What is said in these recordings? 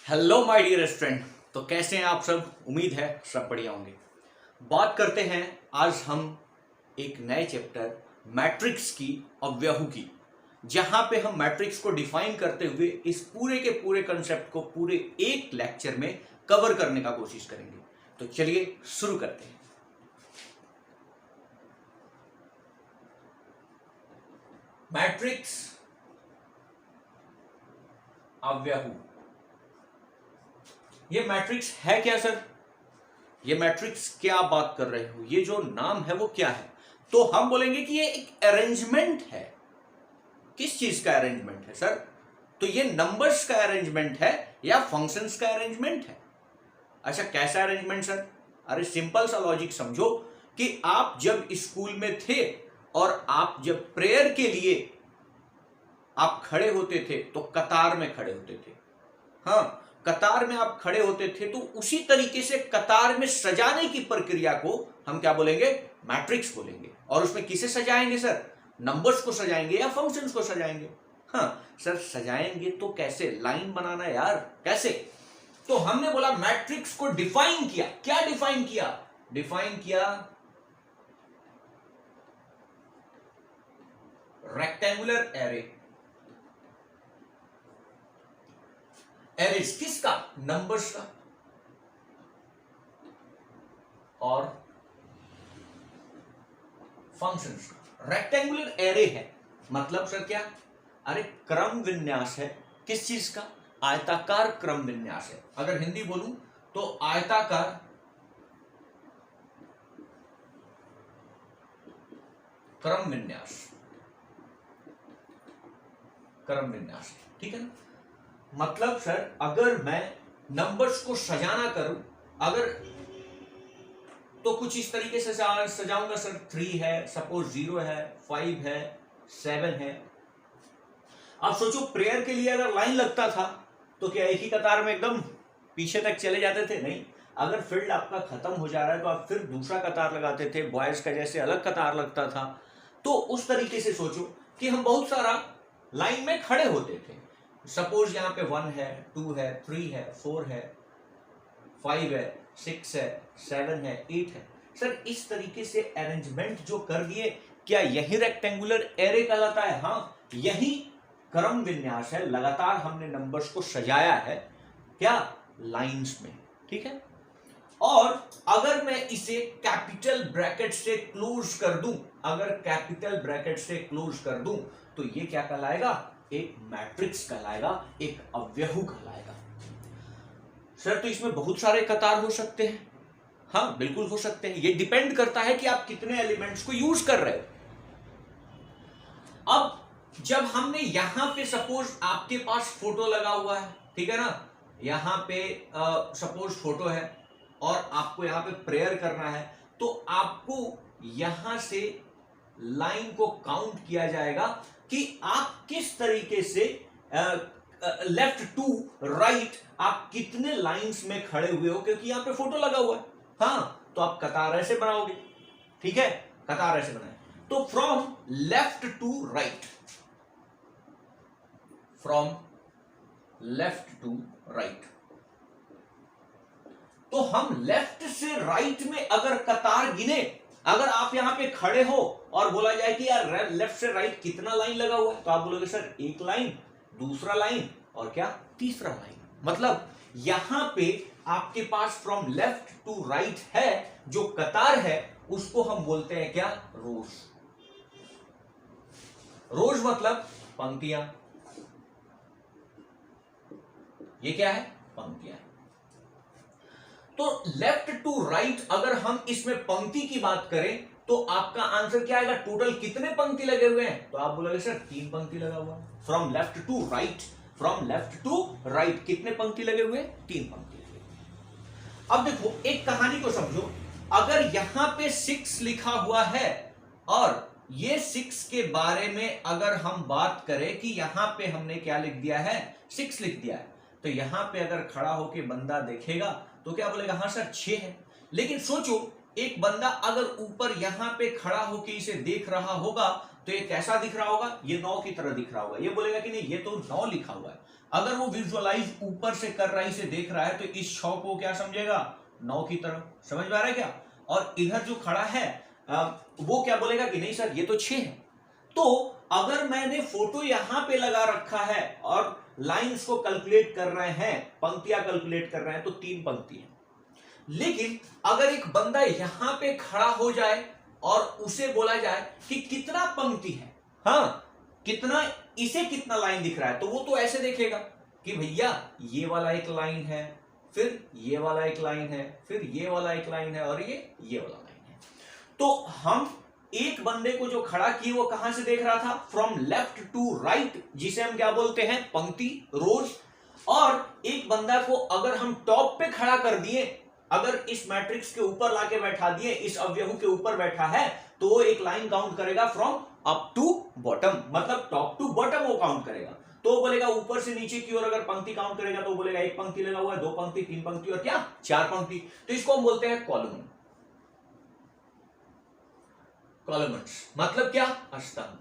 Hello my dear student. तो कैसे हैं आप सब? उम्मीद है सब बढ़िया होंगे। बात करते हैं आज हम एक नए चैप्टर मैट्रिक्स की अव्ययु की, जहां पे हम मैट्रिक्स को डिफाइन करते हुए इस पूरे के पूरे कंसेप्ट को पूरे एक लेक्चर में कवर करने का कोशिश करेंगे। तो चलिए शुरू करते हैं। मैट्रिक्स अव्ययु, ये मैट्रिक्स है क्या सर? ये मैट्रिक्स क्या बात कर रहे हो? ये जो नाम है वो क्या है? तो हम बोलेंगे कि ये एक अरेंजमेंट है। किस चीज का अरेंजमेंट है सर? तो ये नंबर्स का अरेंजमेंट है या फंक्शंस का अरेंजमेंट है? अच्छा, कैसा अरेंजमेंट सर? अरे सिंपल सा लॉजिक समझो कि आप जब स्कूल में थे और आप जब प्रेयर के लिए आप खड़े होते थे तो कतार में खड़े होते थे। हाँ, कतार में आप खड़े होते थे तो उसी तरीके से कतार में सजाने की प्रक्रिया को हम क्या बोलेंगे? मैट्रिक्स बोलेंगे। और उसमें किसे सजाएंगे सर? नंबर्स को सजाएंगे या फंक्शंस को सजाएंगे? हाँ सर, सजाएंगे तो कैसे? लाइन बनाना यार, कैसे? तो हमने बोला मैट्रिक्स को डिफाइन किया। क्या डिफाइन किया? डिफाइन किया रेक्टेंगुलर एरे। एरेज किसका? नंबर्स का और फंक्शंस का। रेक्टेंगुलर एरे है मतलब सर क्या? अरे क्रम विन्यास है। किस चीज का? आयताकार क्रम विन्यास है। अगर हिंदी बोलूं तो आयताकार क्रम विन्यास, क्रम विन्यास, ठीक है ना? मतलब सर अगर मैं नंबर्स को सजाना करूं, अगर तो कुछ इस तरीके से सजाऊंगा सर। 3 है, सपोज 0 है, 5 है, 7 है। आप सोचो प्रेयर के लिए अगर लाइन लगता था तो क्या एक ही कतार में एकदम पीछे तक चले जाते थे? नहीं। अगर फील्ड आपका खत्म हो जा रहा है तो आप फिर दूसरा कतार लगाते थे। बॉयज का जैसे अलग कतार लगता था, तो उस तरीके से सोचो कि हम बहुत सारा लाइन में खड़े होते थे। सपोज यहां पे 1 है, 2 है, 3 है, 4 है, 5 है, 6 है, 7 है, 8 है। सर इस तरीके से अरेंजमेंट जो कर दिए, क्या यही रेक्टेंगुलर एरे कहलाता है? हाँ, यही क्रम विन्यास है। लगातार हमने नंबर्स को सजाया है, क्या? लाइंस में, ठीक है। और अगर मैं इसे कैपिटल ब्रैकेट से क्लोज कर दूं, अगर कैपिटल ब्रैकेट से क्लोज कर दूं तो ये क्या कहलाएगा? एक मैट्रिक्स कहलाएगा, एक अव्ययु कहलाएगा। सर तो इसमें बहुत सारे कतार हो सकते हैं। हाँ बिल्कुल हो सकते हैं। ये डिपेंड करता है कि आप कितने एलिमेंट्स को यूज कर रहे हो। अब जब हमने यहां पे सपोज आपके पास फोटो लगा हुआ है, ठीक है ना? यहां पे सपोज फोटो है और आपको यहां पे प्रेयर करना है, तो आपको यहां से लाइन को काउंट किया जाएगा कि आप किस तरीके से लेफ्ट टू राइट आप कितने लाइंस में खड़े हुए हो, क्योंकि यहां पे फोटो लगा हुआ है। हाँ, तो आप कतार ऐसे बनाओगे, ठीक है? कतार ऐसे बनाए तो from left to right, from left to right. तो हम लेफ्ट से राइट में अगर कतार गिने, अगर आप यहां पे खड़े हो और बोला जाए कि यार लेफ्ट से राइट कितना लाइन लगा हुआ है, तो आप बोलोगे सर एक लाइन, दूसरा लाइन और क्या? तीसरा लाइन। मतलब यहां पे आपके पास फ्रॉम लेफ्ट टू राइट है जो कतार है, उसको हम बोलते हैं क्या? रोज। रोज मतलब पंक्तियां। ये क्या है? पंक्तियां। तो लेफ्ट टू राइट अगर हम इसमें पंक्ति की बात करें तो आपका आंसर क्या आएगा? टोटल कितने पंक्ति लगे हुए हैं? तो आप बोलोगे सर 3 पंक्ति लगा हुआ है। From left to right, from left to right कितने पंक्ति लगे हुए? 3 पंक्ति लगे हुए। अब देखो एक कहानी को समझो। अगर यहां पे 6 लिखा हुआ है और ये 6 के बारे में अगर हम बात करें कि यहां पे हमने क्या लिख दिया है? 6 लिख दिया है, तो यहां पे अगर खड़ा होके बंदा देखेगा तो क्या बोलेगा? हाँ सर 6 है। लेकिन सोचो एक बंदा अगर ऊपर यहां पे खड़ा होके इसे देख रहा होगा तो ये कैसा दिख रहा होगा? ये 9 की तरह दिख रहा होगा। ये बोलेगा कि नहीं ये तो 9 लिखा हुआ है। अगर वो विजुअलाइज ऊपर से कर रहा है, इसे देख रहा है, तो इस 6 को क्या समझेगा, 9 की तरफ। समझ में आ रहा है क्या? और इधर जो खड़ा है वो क्या बोलेगा कि नहीं सर ये तो 6 है। तो अगर मैंने फोटो यहां पे लगा रखा है और लाइंस को कैलकुलेट कर रहे हैं, पंक्तियां कैलकुलेट कर रहे हैं, तो 3 पंक्ति है। लेकिन अगर एक बंदा यहां पे खड़ा हो जाए और उसे बोला जाए कि कितना पंक्ति है, हाँ कितना, इसे कितना लाइन दिख रहा है, तो वो तो ऐसे देखेगा कि भैया ये वाला एक लाइन है, फिर ये वाला एक लाइन है, फिर ये वाला एक लाइन है, और ये वाला लाइन है। तो हम एक बंदे को जो खड़ा किए वो कहां से देख रहा था, फ्रॉम लेफ्ट टू राइट, जिसे हम क्या बोलते हैं, पंक्ति, रोज। और एक बंदा को अगर हम टॉप पे खड़ा कर दिए, अगर इस मैट्रिक्स के ऊपर लाके बैठा दिए, इस अवयव के ऊपर बैठा है, तो वो एक लाइन काउंट करेगा फ्रॉम अप टू बॉटम, मतलब टॉप टू बॉटम वो काउंट करेगा। तो बोलेगा ऊपर से नीचे की ओर अगर पंक्ति काउंट करेगा तो बोलेगा 1 पंक्ति लगा हुआ है, 2 पंक्ति, 3 पंक्ति, और क्या 4 पंक्ति। तो इसको हम बोलते हैं कॉलम। कॉलम्स मतलब क्या, स्तंभ।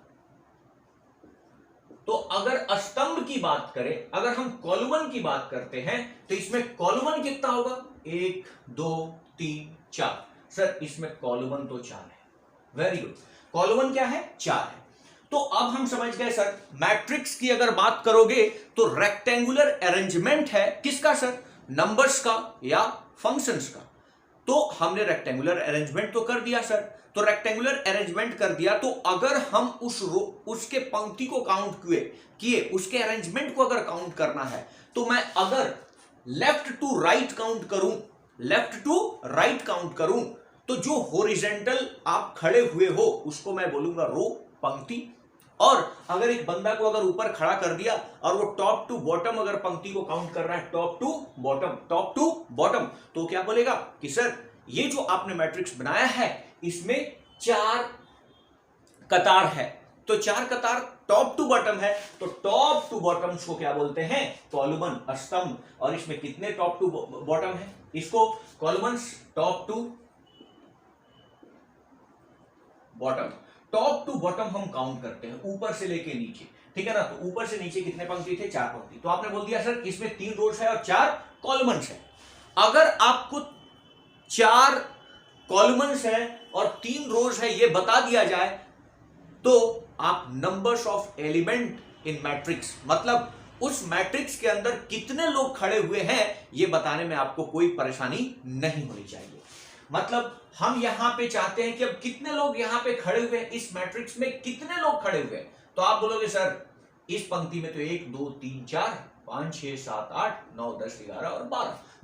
तो अगर स्तंभ की बात करें, अगर हम कॉलम की बात करते हैं, तो इसमें कॉलम कितना होगा, 1 2 3 4। सर इसमें कॉलम तो 4 है। वेरी गुड, कॉलम क्या है, 4 है। तो अब हम समझ गए सर, मैट्रिक्स की अगर बात करोगे तो रेक्टेंगुलर अरेंजमेंट है किसका सर, नंबर्स का या फंक्शंस का। तो हमने रेक्टेंगुलर अरेंजमेंट तो कर दिया सर, तो रेक्टेंगुलर अरेंजमेंट कर दिया, तो अगर हम उसके पंक्ति को काउंट किए, उसके अरेंजमेंट को अगर काउंट करना है, तो मैं अगर लेफ्ट टू राइट काउंट करूं, लेफ्ट टू राइट काउंट करूं, तो जो हॉरिजॉन्टल आप खड़े हुए हो उसको मैं बोलूंगा रो, पंक्ति। और अगर एक बंदा को अगर ऊपर खड़ा कर दिया और वो टॉप टू बॉटम अगर पंक्ति को काउंट कर रहा है, top to bottom, top to bottom, तो क्या बोलेगा कि सर ये जो आपने मैट्रिक्स बनाया है इसमें 4 कतार है, तो 4 कतार टॉप टू बॉटम है, तो टॉप टू बॉटम को क्या बोलते हैं, कॉलम, स्तंभ। और इसमें कितने टॉप टू बॉटम है, इसको columns, top to bottom, top to bottom हम काउंट करते हैं ऊपर से लेके नीचे, ठीक है ना। तो ऊपर से नीचे कितने पंक्ति थे, 4 पंक्ति। तो आपने बोल दिया सर इसमें 3 रोज है और 4 कॉलम्स है। अगर आपको 4 कॉलम्स है और 3 रोज है ये बता दिया जाए, तो आप numbers of element in matrix, मतलब उस मैट्रिक्स के अंदर कितने लोग खड़े हुए हैं ये बताने में आपको कोई परेशानी नहीं होनी चाहिए। मतलब हम यहां पे चाहते हैं कि अब कितने लोग यहां पे खड़े हुए हैं, इस मैट्रिक्स में कितने लोग खड़े हुए हैं, तो आप बोलोगे सर इस पंक्ति में तो 1 2 3 4 5 6 7 8 9 10 11 और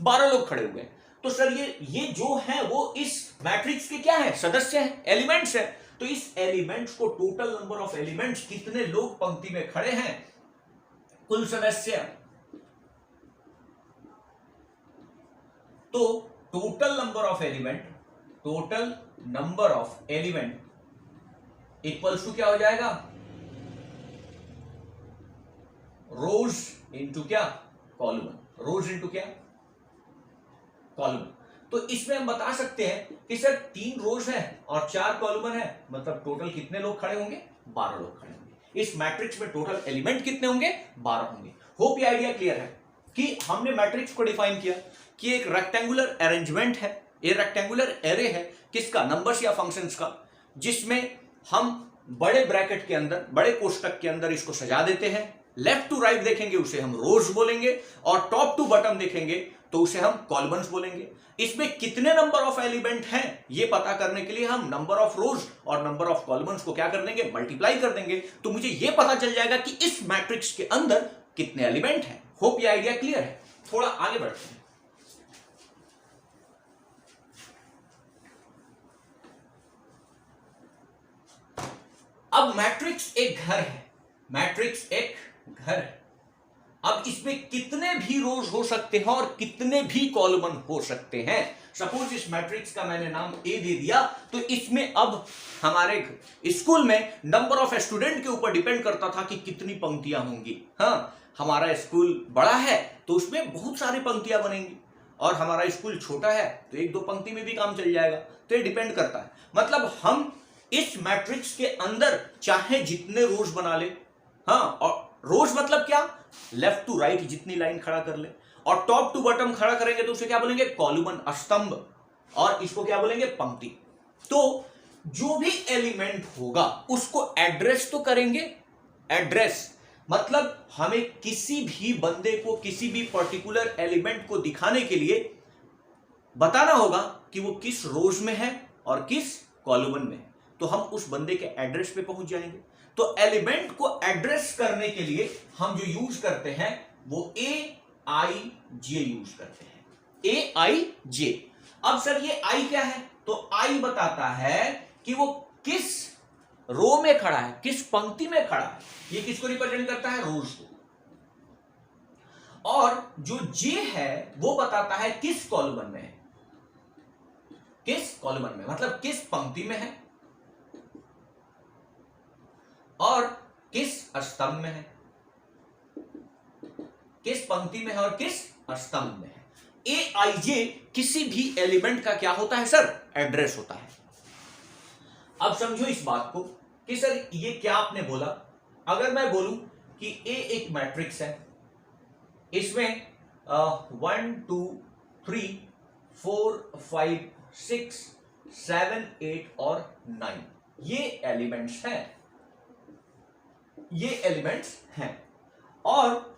12 लोग खड़े हुए हैं। तो सर ये जो है वो इस मैट्रिक्स के क्या है, सदस्य हैं, एलिमेंट्स हैं। तो इस एलिमेंट्स को टोटल नंबर ऑफ एलिमेंट्स, कितने लोग पंक्ति में खड़े हैं, कुल सदस्य, तो total number of element equals to क्या हो जाएगा, रोज इंटू क्या, कॉलम, रोज इंटू क्या, कॉलम। तो इसमें हम बता सकते हैं कि सर 3 रोज है और 4 कॉलम है, मतलब टोटल कितने लोग खड़े होंगे, 12 लोग खड़े होंगे। इस मैट्रिक्स में टोटल एलिमेंट कितने होंगे, 12 होंगे। होप ये आइडिया क्लियर है कि हमने मैट्रिक्स को डिफाइन किया कि एक रेक्टेंगुलर अरेंजमेंट है, ये रेक्टेंगुलर एरे है किसका, नंबर्स या फंक्शंस का, जिसमें हम बड़े ब्रैकेट के अंदर, बड़े कोष्टक के अंदर इसको सजा देते हैं। लेफ्ट टू राइट देखेंगे उसे हम रोज बोलेंगे, और टॉप टू बॉटम देखेंगे तो उसे हम कॉलम्स बोलेंगे। इसमें कितने नंबर ऑफ एलिमेंट हैं ये पता करने के लिए हम नंबर ऑफ रोज और नंबर ऑफ कॉलम्स को क्या कर देंगे, मल्टीप्लाई कर देंगे, तो मुझे ये पता चल जाएगा कि इस मैट्रिक्स के अंदर कितने एलिमेंट हैं। होप ये आइडिया क्लियर है। थोड़ा आगे बढ़ते हैं। अब मैट्रिक्स एक घर है, मैट्रिक्स एक घर है। अब इसमें कितने भी रोज हो सकते हैं और कितने भी कॉलम हो सकते हैं। सपोज इस मैट्रिक्स का मैंने नाम ए दे दिया, तो इसमें अब हमारे स्कूल में नंबर ऑफ स्टूडेंट के ऊपर डिपेंड करता था कि कितनी पंक्तियां होंगी। हाँ, हमारा स्कूल बड़ा है तो उसमें बहुत सारी पंक्तियां बनेंगी, और हमारा स्कूल छोटा है तो 1 2 पंक्ति में भी काम चल जाएगा। तो ये डिपेंड करता है, मतलब हम इस मैट्रिक्स के अंदर चाहे जितने रोज बना ले, हाँ, और रोज मतलब क्या, लेफ्ट टू राइट जितनी लाइन खड़ा कर ले, और टॉप टू बॉटम खड़ा करेंगे तो उसे क्या बोलेंगे? कॉलम, स्तंभ, और इसको क्या बोलेंगे? पंक्ति। तो जो भी एलिमेंट होगा उसको एड्रेस तो करेंगे। एड्रेस मतलब हमें किसी भी बंदे को किसी भी पर्टिकुलर एलिमेंट को दिखाने के लिए बताना होगा कि वो किस रोज में है और किस कॉलम में है, तो हम उस बंदे के एड्रेस पे पहुंच जाएंगे। तो एलिमेंट को एड्रेस करने के लिए हम जो यूज करते हैं वो AIJ यूज करते हैं। AIJ। अब सर ये I क्या है? तो I बताता है कि वो किस रो में खड़ा है, किस पंक्ति में खड़ा है। ये किसको रिप्रेजेंट करता है? रोज को। और जो J है वो बताता है किस कॉलम में है, किस कॉलम में, मतलब किस पंक्ति में है और किस स्तंभ में है, किस पंक्ति में है और किस स्तंभ में है। AIJ किसी भी एलिमेंट का क्या होता है सर? एड्रेस होता है। अब समझो इस बात को कि सर ये क्या आपने बोला। अगर मैं बोलूं कि A एक मैट्रिक्स है, इसमें 1 2 3 4 5 6 7 8 और 9 ये एलिमेंट्स हैं, ये एलिमेंट्स हैं, और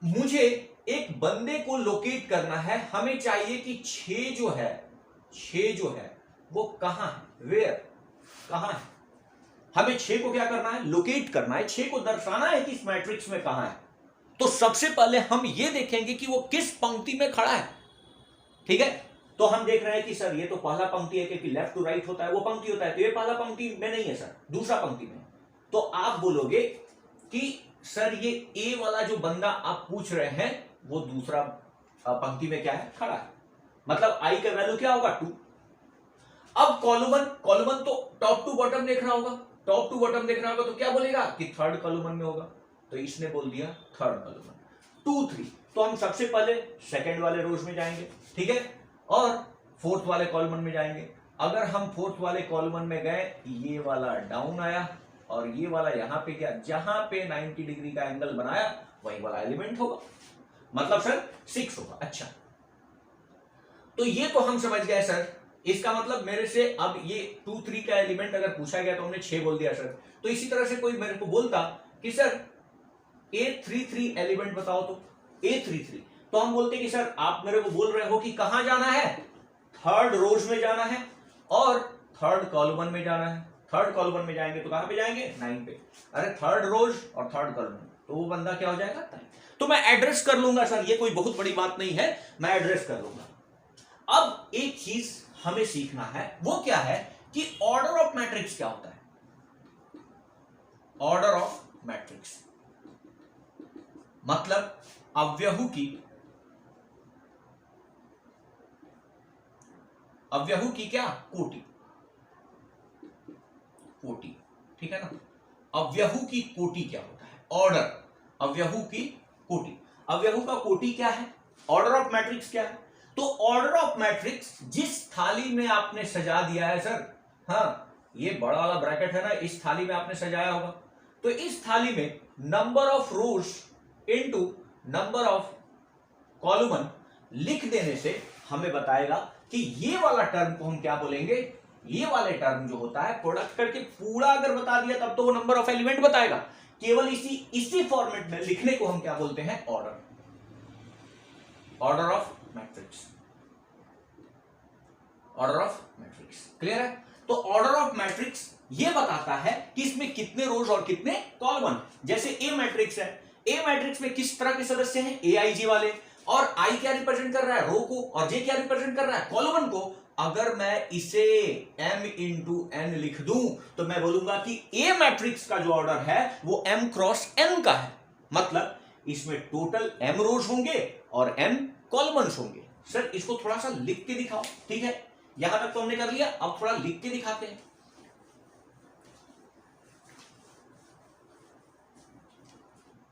मुझे एक बंदे को लोकेट करना है। हमें चाहिए कि 6 जो है वो कहां है, वेयर, कहां है। हमें 6 को क्या करना है? लोकेट करना है, 6 को दर्शाना है कि इस मैट्रिक्स में कहां है। तो सबसे पहले हम ये देखेंगे कि वो किस पंक्ति में खड़ा है। ठीक है, तो हम देख रहे हैं कि सर ये तो पहला पंक्ति है, क्योंकि लेफ्ट टू राइट होता है वो पंक्ति होता है, तो ये पहला पंक्ति में नहीं है सर, दूसरा पंक्ति में। तो आप बोलोगे कि सर ये ए वाला जो बंदा आप पूछ रहे हैं वो दूसरा पंक्ति में क्या है? खड़ा है, मतलब आई का वैल्यू क्या होगा? 2। अब कॉलम तो टॉप टू बॉटम देख रहा होगा, टॉप टू बॉटम देख रहा होगा, तो क्या बोलेगा कि थर्ड कॉलम में होगा, तो इसने बोल दिया थर्ड कॉलम। 2 3, तो हम सबसे पहले सेकंड वाले रोज में जाएंगे, ठीक है, और फोर्थ वाले कॉलम में जाएंगे। अगर हम फोर्थ वाले कॉलम में गए, ये वाला डाउन आया और ये वाला यहां पे क्या, जहां पे 90 डिग्री का एंगल बनाया वही वाला एलिमेंट होगा, मतलब सर 6 होगा। अच्छा, तो ये तो हम समझ गए सर। इसका मतलब मेरे से अब ये 2 3 का एलिमेंट अगर पूछा गया तो हमने 6 बोल दिया सर। तो इसी तरह से कोई मेरे को बोलता कि सर A33 एलिमेंट बताओ, तो A33, तो हम बोलते कि सर आप मेरे को बोल रहे हो कि कहां जाना है? थर्ड रोज में जाना है और थर्ड कॉलम में जाना है। थर्ड कॉलम में जाएंगे तो कहां पे जाएंगे? 9 पे। अरे थर्ड रोज और थर्ड कॉलम, तो वो बंदा क्या हो जाएगा? 9। तो मैं एड्रेस कर लूंगा सर, ये कोई बहुत बड़ी बात नहीं है, मैं एड्रेस कर लूंगा। अब एक चीज हमें सीखना है, वो क्या है कि ऑर्डर ऑफ मैट्रिक्स क्या होता है। ऑर्डर ऑफ मैट्रिक्स मतलब अवयवों की क्या? कोटि, ठीक है ना। अवयवों की कोटि क्या होता है? ऑर्डर, अवयवों की कोटि। अवयवों का कोटि क्या है? ऑर्डर ऑफ मैट्रिक्स क्या है? तो ऑर्डर ऑफ मैट्रिक्स जिस थाली में आपने सजा दिया है सर, हाँ ये बड़ा वाला ब्रैकेट है ना, इस थाली में आपने सजाया होगा, तो इस थाली में number of rose into number of column लिख देने से हमें बताएगा कि ये वाला टर्म को हम क्या बोलेंगे। ये वाले टर्म जो होता है प्रोडक्ट करके पूरा अगर बता दिया तब तो वो नंबर ऑफ एलिमेंट बताएगा। केवल इसी फॉर्मेट में लिखने को हम क्या बोलते हैं? Order, order of matrix, order of matrix. Clear है? तो ऑर्डर ऑफ मैट्रिक्स ये बताता है कि इसमें कितने रोज और कितने कॉलम। जैसे ए मैट्रिक्स है, ए मैट्रिक्स में किस तरह के सदस्य हैं? AIJ वाले, और आई क्या रिप्रेजेंट कर रहा है? रो को, और जे क्या रिप्रेजेंट कर रहा है? कॉलम को। अगर मैं इसे m इंटू n लिख दूं तो मैं बोलूंगा कि ए मैट्रिक्स का जो ऑर्डर है वो m क्रॉस n का है, मतलब इसमें टोटल m रोज होंगे और m कॉलम्स होंगे। सर इसको थोड़ा सा लिख के दिखाओ, ठीक है, यहां तक तो हमने कर लिया, अब थोड़ा लिख के दिखाते हैं।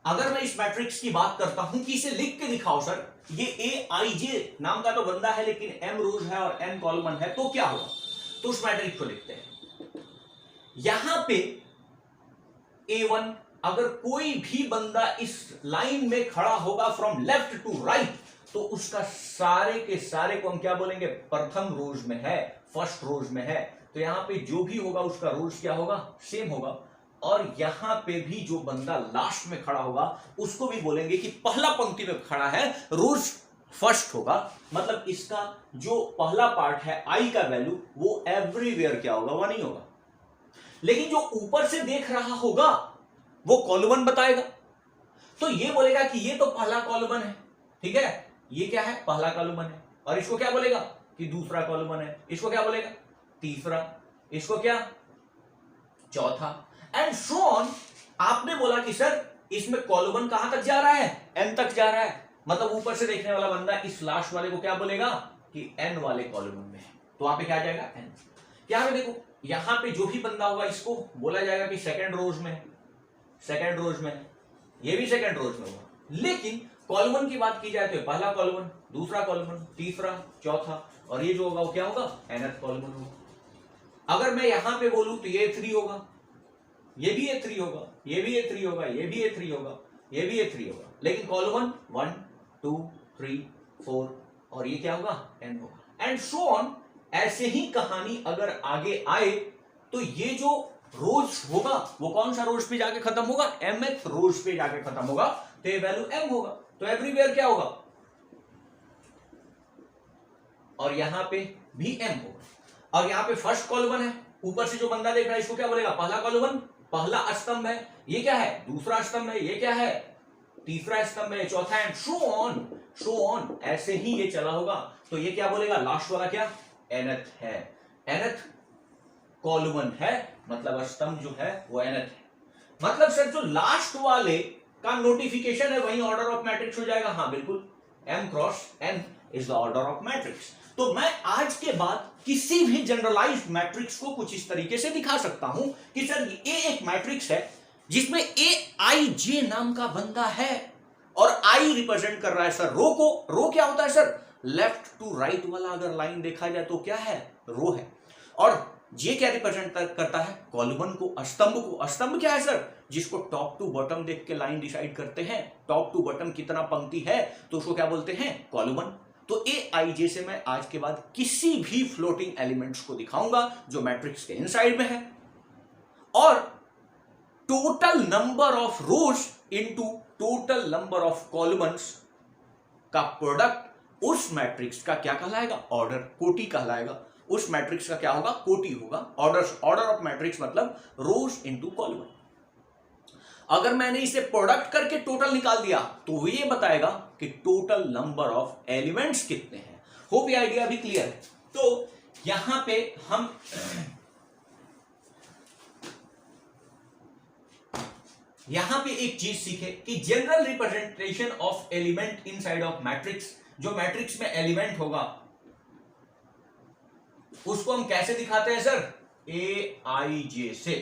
अगर मैं इस मैट्रिक्स की बात करता हूं कि इसे लिख के दिखाओ सर, ये AIJ नाम का तो बंदा है लेकिन m रोज है और n कॉलम है, तो क्या होगा? तो उस मैट्रिक्स को लिखते हैं। यहां पे A1 अगर कोई भी बंदा इस लाइन में खड़ा होगा फ्रॉम लेफ्ट टू राइट, तो उसका सारे के सारे को हम क्या बोलेंगे, प्रथम रोज में है, फर्स्ट रोज में है। तो यहां पे जो भी होगा उसका रोज क्या होगा, सेम होगा। और यहां पे भी जो बंदा लास्ट में खड़ा होगा उसको भी बोलेंगे कि पहला पंक्ति में खड़ा है, रोज फर्स्ट होगा। मतलब इसका जो पहला पार्ट है आई का वैल्यू वो एवरीवेयर क्या होगा, वन ही होगा। लेकिन जो ऊपर से देख रहा होगा वो कॉलम बताएगा, तो ये बोलेगा कि ये तो पहला कॉलम है, ठीक है, ये क्या है, पहला कॉलम है। और इसको क्या बोलेगा कि दूसरा कॉलम है, इसको क्या बोलेगा, तीसरा, इसको क्या, चौथा, एंड सो ऑन। आपने बोला कि सर इसमें कॉलम कहां तक जा रहा है, एन तक जा रहा है। मतलब ऊपर से देखने वाला बंदा इस लास्ट वाले को क्या बोलेगा कि एन वाले कॉलम में है, तो वहां पे क्या जाएगा, एन। क्या है, देखो यहां पे जो भी बंदा होगा इसको बोला जाएगा कि सेकंड रोज में है, सेकंड रोज में है, ये भी सेकंड रोज में होगा। लेकिन कॉलम की बात की जाए तो पहला कॉलम, दूसरा कॉलम, तीसरा, चौथा, और ये जो होगा वो क्या होगा, nth कॉलम होगा। अगर मैं यहां पे बोलूं तो ये 3 होगा, ये भी A3 होगा, ये भी A3 होगा, ये भी A3 होगा, ये भी A3 होगा। लेकिन कॉलम 1 2 3 4 और ये क्या होगा, n होगा, एंड सो ऑन। ऐसे ही कहानी अगर आगे आए तो ये जो रोज होगा वो कौन सा रोज पे जाके खत्म होगा, mth रोज पे जाके खत्म होगा, तो ये वैल्यू m होगा। तो एवरीवेयर क्या होगा, और यहां पे भी m होगा। और यहां पे फर्स्ट कॉलम है, ऊपर से जो बंदा देख रहा है इसको क्या बोलेगा, पहला कॉलम, पहला स्तंभ है, ये क्या है, दूसरा स्तंभ है, ये क्या है, तीसरा स्तंभ है, चौथा, and so on, so on. ऐसे ही ये चला होगा। तो ये क्या बोलेगा, लास्ट वाला क्या, nth है, nth कॉलम है, मतलब स्तंभ जो है वो nth है। मतलब सर जो लास्ट वाले का नोटिफिकेशन है वही ऑर्डर ऑफ मैट्रिक्स हो जाएगा। हाँ बिल्कुल, m cross n is the order of matrix. तो मैं आज के बाद किसी भी जनरलाइज्ड मैट्रिक्स को कुछ इस तरीके से दिखा सकता हूं कि सर ये एक मैट्रिक्स है जिसमें Aij नाम का बंदा है और I रिप्रेजेंट कर रहा है सर रो को। रो क्या होता है सर, लेफ्ट टू राइट वाला अगर लाइन देखा जाए तो क्या है, रो है। और ये क्या रिप्रेजेंट करता है, कॉलम को, स्तंभ को। स्तंभ क्या है सर, जिसको टॉप टू बॉटम देख के लाइन डिसाइड करते हैं, टॉप टू बॉटम कितना पंक्ति है तो उसको क्या बोलते हैं, कॉलम। तो Aij से मैं आज के बाद किसी भी फ्लोटिंग एलिमेंट्स को दिखाऊंगा जो मैट्रिक्स के इनसाइड में है, और total number of rose into total number of columns का प्रोडक्ट उस मैट्रिक्स का क्या कहलाएगा, ऑर्डर, कोटि कहलाएगा। उस मैट्रिक्स का क्या होगा, कोटि होगा। ऑर्डर ऑफ मैट्रिक्स मतलब रोज इनटू कॉलम। अगर मैंने इसे प्रोडक्ट करके टोटल निकाल दिया तो ये बताएगा कि टोटल नंबर ऑफ एलिमेंट्स कितने हैं। होप ये आइडिया भी क्लियर है। तो यहां पे हम एक चीज सीखे कि general representation of element inside of matrix, जो मैट्रिक्स में एलिमेंट होगा उसको हम कैसे दिखाते हैं सर, Aij से।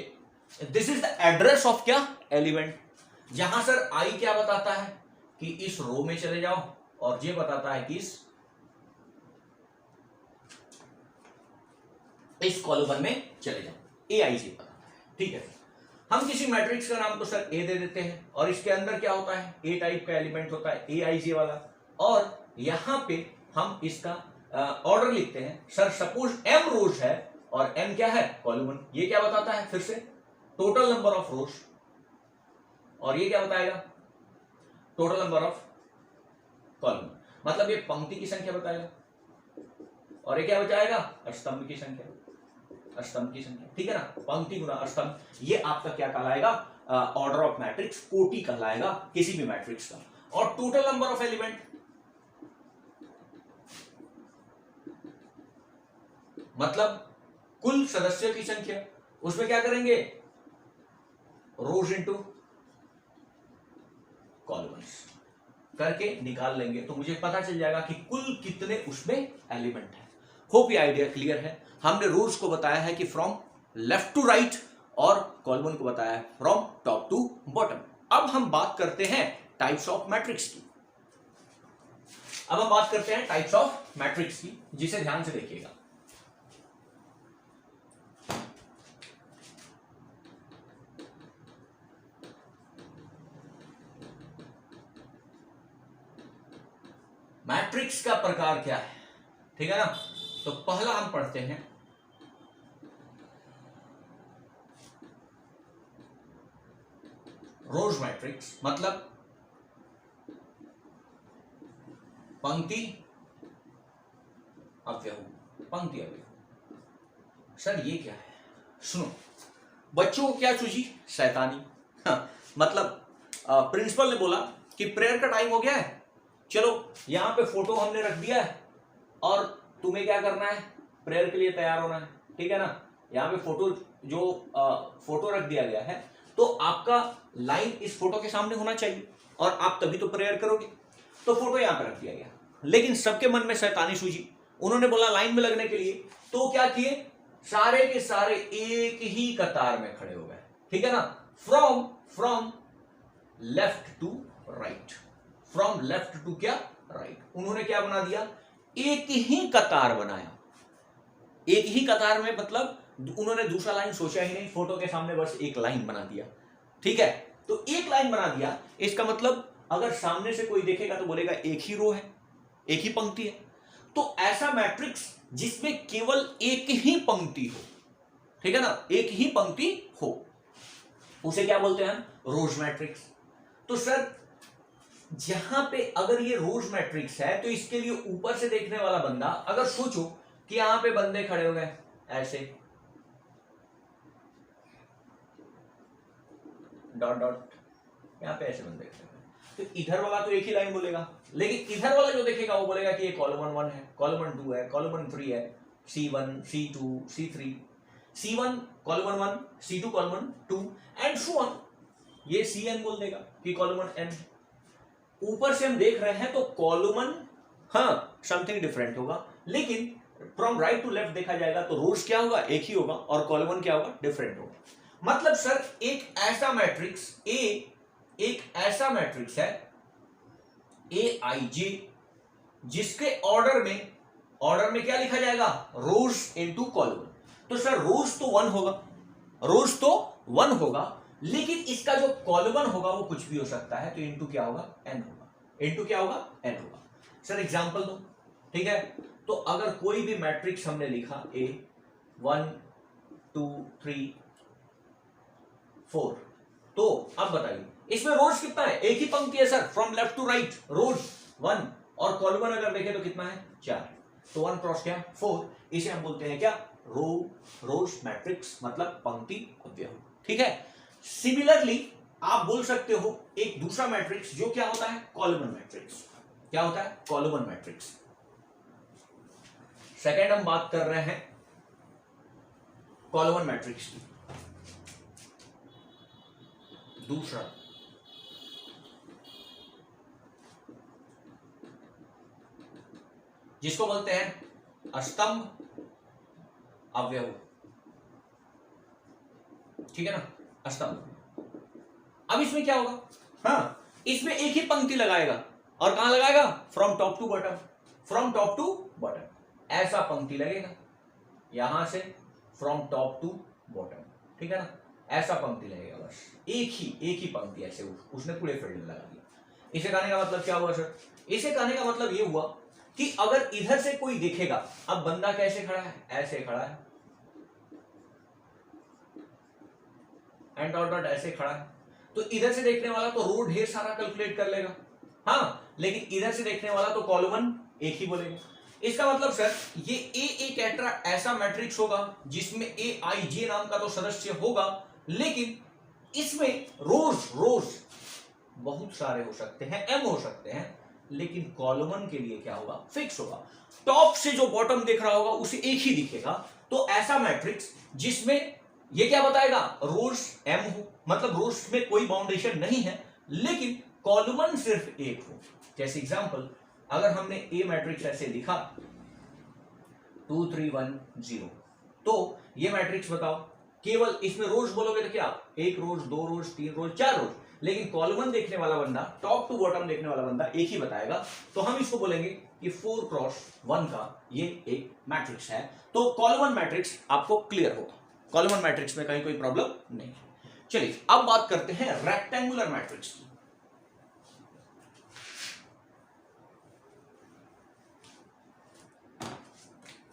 This is the address of क्या, एलिमेंट, जहां सर आई क्या बताता है कि इस रो में चले जाओ, और ये बताता है कि इस कॉलम में चले जाओ। Aij बताता है, ठीक है। हम किसी मैट्रिक्स का नाम तो सर ए दे देते हैं, और इसके अंदर क्या होता है, ए टाइप का एलिमेंट होता है, Aij वाला। और यहां पे हम इसका ऑर्डर लिखते हैं। सर सपोज m रोज है और m क्या है, कॉलम। ये क्या बताता है, फिर से टोटल नंबर ऑफ रोज, और ये क्या बताएगा, टोटल नंबर ऑफ कॉलम। मतलब ये पंक्ति की संख्या बताएगा, और ये क्या बचाएगा, स्तंभ की संख्या, स्तंभ की संख्या, ठीक है ना। पंक्ति गुना स्तंभ, ये आपका क्या कहलाएगा, ऑर्डर ऑफ मैट्रिक्स, कोटि कहलाएगा किसी भी मैट्रिक्स का। और टोटल नंबर ऑफ एलिमेंट मतलब कुल सदस्यों की संख्या, उसमें क्या करेंगे, रोज इनटू कॉलम्स करके निकाल लेंगे, तो मुझे पता चल जाएगा कि कुल कितने उसमें एलिमेंट है। होप ये आइडिया क्लियर है। हमने रोज को बताया है कि फ्रॉम लेफ्ट टू राइट, और कॉलम को बताया है फ्रॉम टॉप टू बॉटम। अब हम बात करते हैं टाइप्स ऑफ मैट्रिक्स की। अब हम बात करते हैं टाइप्स ऑफ मैट्रिक्स की, जिसे ध्यान से देखिएगा। मैट्रिक्स का प्रकार क्या है, ठीक है ना। तो पहला हम पढ़ते हैं रोज मैट्रिक्स, मतलब पंक्ति अवयव, पंक्ति अवयव। सर ये क्या है? सुनो, बच्चों को क्या सूझी? शैतानी। हाँ, मतलब प्रिंसिपल ने बोला कि प्रेयर का टाइम हो गया है, चलो यहाँ पे फोटो हमने रख दिया है और तुम्हें क्या करना है, प्रेयर के लिए तैयार होना है, ठीक है ना। यहाँ पे फोटो जो फोटो रख दिया गया है, तो आपका लाइन इस फोटो के सामने होना चाहिए और आप तभी तो प्रेयर करोगे। तो फोटो यहाँ पे रख दिया गया, लेकिन सबके मन में शैतानी सूझी। उन्होंने बोला लाइन में लगने के लिए, तो क्या किए, सारे के सारे एक ही कतार में खड़े हो गए, ठीक है ना। From left to right, from left to क्या, राइट। उन्होंने क्या बना दिया, एक ही कतार बनाया। एक ही कतार में मतलब उन्होंने दूसरा लाइन सोचा ही नहीं, फोटो के सामने बस एक लाइन बना दिया, ठीक है। तो एक लाइन बना दिया, इसका मतलब अगर सामने से कोई देखेगा तो बोलेगा एक ही रो है, एक ही पंक्ति है। तो ऐसा मैट्रिक्स जिसमें केवल एक ही पंक्ति हो, ठीक है ना, एक ही पंक्ति हो, उसे क्या बोलते हैं हम, रोज मैट्रिक्स। तो सर जहां पे अगर ये रोज मैट्रिक्स है, तो इसके लिए ऊपर से देखने वाला बंदा अगर सोचो कि यहां पे बंदे खड़े हो गए ऐसे, डॉट डॉट, यहां पे ऐसे बंदे खड़े हुए, तो इधर वाला तो एक ही लाइन बोलेगा, लेकिन इधर वाला जो देखेगा वो बोलेगा कि ये कॉलम 1 है, कॉलम 2 है, कॉलम 3 है, C1 C2 C3, C1 column 1, C2 column 2 and so on. ये CN बोल देगा कि कॉलम N। ऊपर से हम देख रहे हैं तो कॉलम हाँ समथिंग डिफरेंट होगा, लेकिन फ्रॉम राइट टू लेफ्ट देखा जाएगा तो रोज क्या होगा, एक ही होगा, और कॉलम क्या होगा, डिफरेंट होगा। मतलब सर एक ऐसा मैट्रिक्स एक ऐसा मैट्रिक्स है AIJ, जिसके ऑर्डर में क्या लिखा जाएगा, रोज इनटू कॉलम। तो सर रोज तो 1 होगा, रोज तो 1 होगा, लेकिन इसका जो कॉलम होगा वो कुछ भी हो सकता है, तो इनटू क्या होगा, n होगा, इनटू क्या होगा, n होगा। सर एग्जांपल दो, ठीक है। तो अगर कोई भी मैट्रिक्स हमने लिखा A 1 2 3 4, तो अब बताइए इसमें रोज कितना है, एक ही पंक्ति है sir, from left to right, rows 1, और कॉलम अगर देखें तो कितना है, 4, तो 1 क्रॉस क्या, 4। इसे हम बोलते हैं क्या, रोज मैट्रिक्स, मतलब पंक्ति अवयव, ठीक है। सिमिलरली आप बोल सकते हो एक दूसरा मैट्रिक्स जो क्या होता है, कॉलम मैट्रिक्स। क्या होता है, कॉलम मैट्रिक्स। सेकेंड हम बात कर रहे हैं कॉलम मैट्रिक्स की। दूसरा जिसको बोलते हैं स्तंभ अवयव, ठीक है ना, स्तंभ। अब इसमें क्या होगा, हाँ इसमें एक ही पंक्ति लगाएगा, और कहां लगाएगा, from top to bottom, from top to bottom, ऐसा पंक्ति लगेगा यहां से फ्रॉम टॉप टू बॉटम, ठीक है ना, ऐसा पंक्ति लगेगा, बस एक ही पंक्ति ऐसे उसने पूरे फील्ड में लगा दिया। इसे कहने का मतलब क्या हुआ सर, इसे कहने का मतलब ये हुआ कि अगर इधर से कोई देखेगा, अब बंदा कैसे खड़ा है, ऐसे खड़ा है, एंड डॉट डॉट ऐसे खड़ा है, तो इधर से देखने वाला तो रो ढेर सारा कैलकुलेट कर लेगा, हाँ, लेकिन इधर से देखने वाला तो कॉलम एक ही बोलेगा। इसका मतलब सर ये एक ऐसा मैट्रिक्स होगा जिसमें AIJ नाम का तो सदस्य होगा, लेकिन इसमें रोज बहुत सारे हो सकते हैं, M हो सकते हैं, लेकिन कॉलम के लिए क्या होगा, फिक्स होगा। टॉप से जो बॉटम देख रहा होगा उसे एक ही दिखेगा। तो ऐसा मैट्रिक्स जिसमें ये क्या बताएगा, रोज M हो, मतलब रोज में कोई बाउंडेशन नहीं है, लेकिन कॉलम सिर्फ एक हो। जैसे एग्जांपल, अगर हमने A मैट्रिक्स ऐसे लिखा 2 3 1 0, तो ये मैट्रिक्स बताओ, केवल इसमें रोज बोलोगे तो क्या, एक रोज, 2 रोज, 3 रोज, 4 रोज, लेकिन कॉलम देखने वाला बंदा, टॉप टू बॉटम देखने वाला बंदा एक ही बताएगा, तो हम इसको बोलेंगे कि 4 क्रॉस 1 का ये एक मैट्रिक्स है। तो कॉलम मैट्रिक्स आपको क्लियर होगा, कॉलम मैट्रिक्स में कहीं कोई प्रॉब्लम नहीं। चलिए अब बात करते हैं रेक्टेंगुलर मैट्रिक्स की।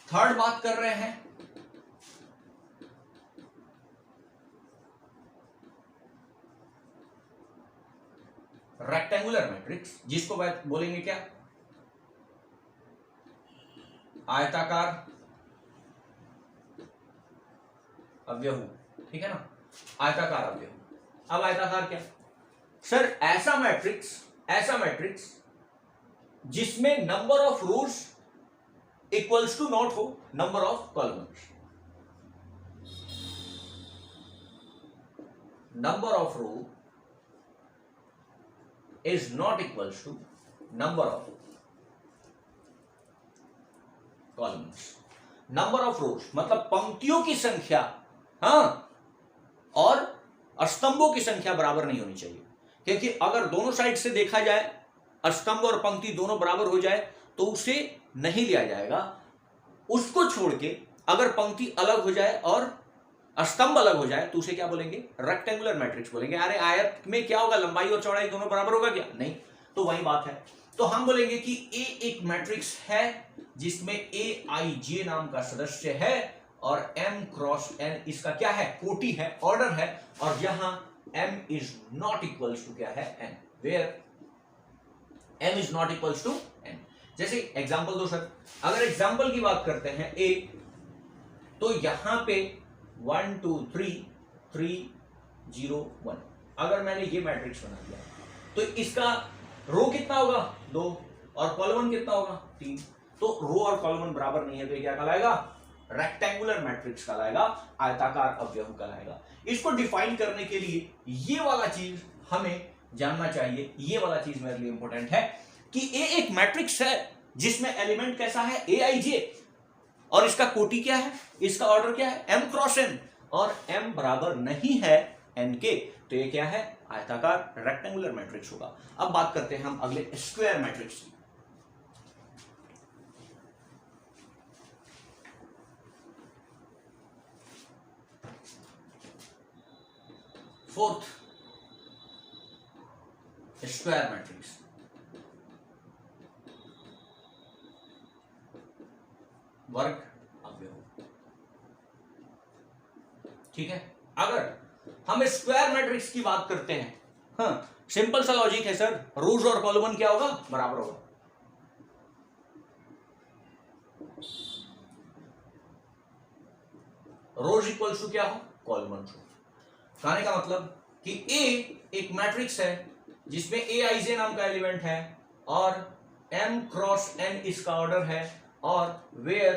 थर्ड बात कर रहे हैं रेक्टेंगुलर मैट्रिक्स, जिसको बोलेंगे क्या, आयताकार अवयव, ठीक है ना, आयताकार अवयव। अब आयताकार क्या सर, ऐसा मैट्रिक्स जिसमें number of rows equals to not हो number of columns, number of row is not equals to number of columns, number of rows मतलब पंक्तियों की संख्या, हाँ, और स्तंभों की संख्या बराबर नहीं होनी चाहिए, क्योंकि अगर दोनों साइड से देखा जाए, स्तंभ और पंक्ति दोनों बराबर हो जाए तो उसे नहीं लिया जाएगा। उसको छोड़ के अगर पंक्ति अलग हो जाए और स्तंभ अलग हो जाए तो उसे क्या बोलेंगे, रेक्टेंगुलर मैट्रिक्स बोलेंगे। अरे आयत में क्या होगा, लंबाई और चौड़ाई दोनों बराबर होगा क्या, नहीं, तो वही बात है। तो हम बोलेंगे कि ए एक मैट्रिक्स है जिसमें ए आई जे नाम का सदस्य है और m क्रॉस n इसका क्या है, कोटि है, ऑर्डर है, और यहां m is not equals to क्या है, n, where m is not equals to n। जैसे एग्जांपल दो सर, अगर एग्जांपल की बात करते हैं a, तो यहां पे 1 2 3 3 0 1, अगर मैंने ये मैट्रिक्स बना दिया तो इसका रो कितना होगा, 2, और कॉलम कितना होगा, 3। तो रो और कॉलम बराबर नहीं है तो ये क्या कहलाएगा, रेक्टेंगुलर मैट्रिक्स कहलाएगा, आयताकार अवयव कहलाएगा। इसको डिफाइन करने के लिए ये वाला चीज हमें जानना चाहिए, ये वाला चीज मेरे लिए इंपॉर्टेंट है कि ए एक मैट्रिक्स है जिसमें एलिमेंट कैसा है, ए आई जे, और इसका कोटि क्या है, इसका ऑर्डर क्या है, m क्रॉस n, और m बराबर नहीं है n के, तो ये क्या है, आयताकार रेक्टेंगुलर मैट्रिक्स होगा। अब बात करते हैं हम अगले स्क्वायर मैट्रिक्स की। फोर्थ, स्क्वायर मैट्रिक्स, वर्ग अवयव, ठीक है। अगर हम स्क्वायर मैट्रिक्स की बात करते हैं, हाँ, सिंपल सा लॉजिक है सर, रोज और कॉलम क्या होगा, बराबर होगा। रोज इक्वल्स टू क्या हो, कॉलम टू। कहने का मतलब कि ए एक मैट्रिक्स है जिसमें ए आई जे नाम का एलिमेंट है और m क्रॉस n इसका ऑर्डर है, और वेयर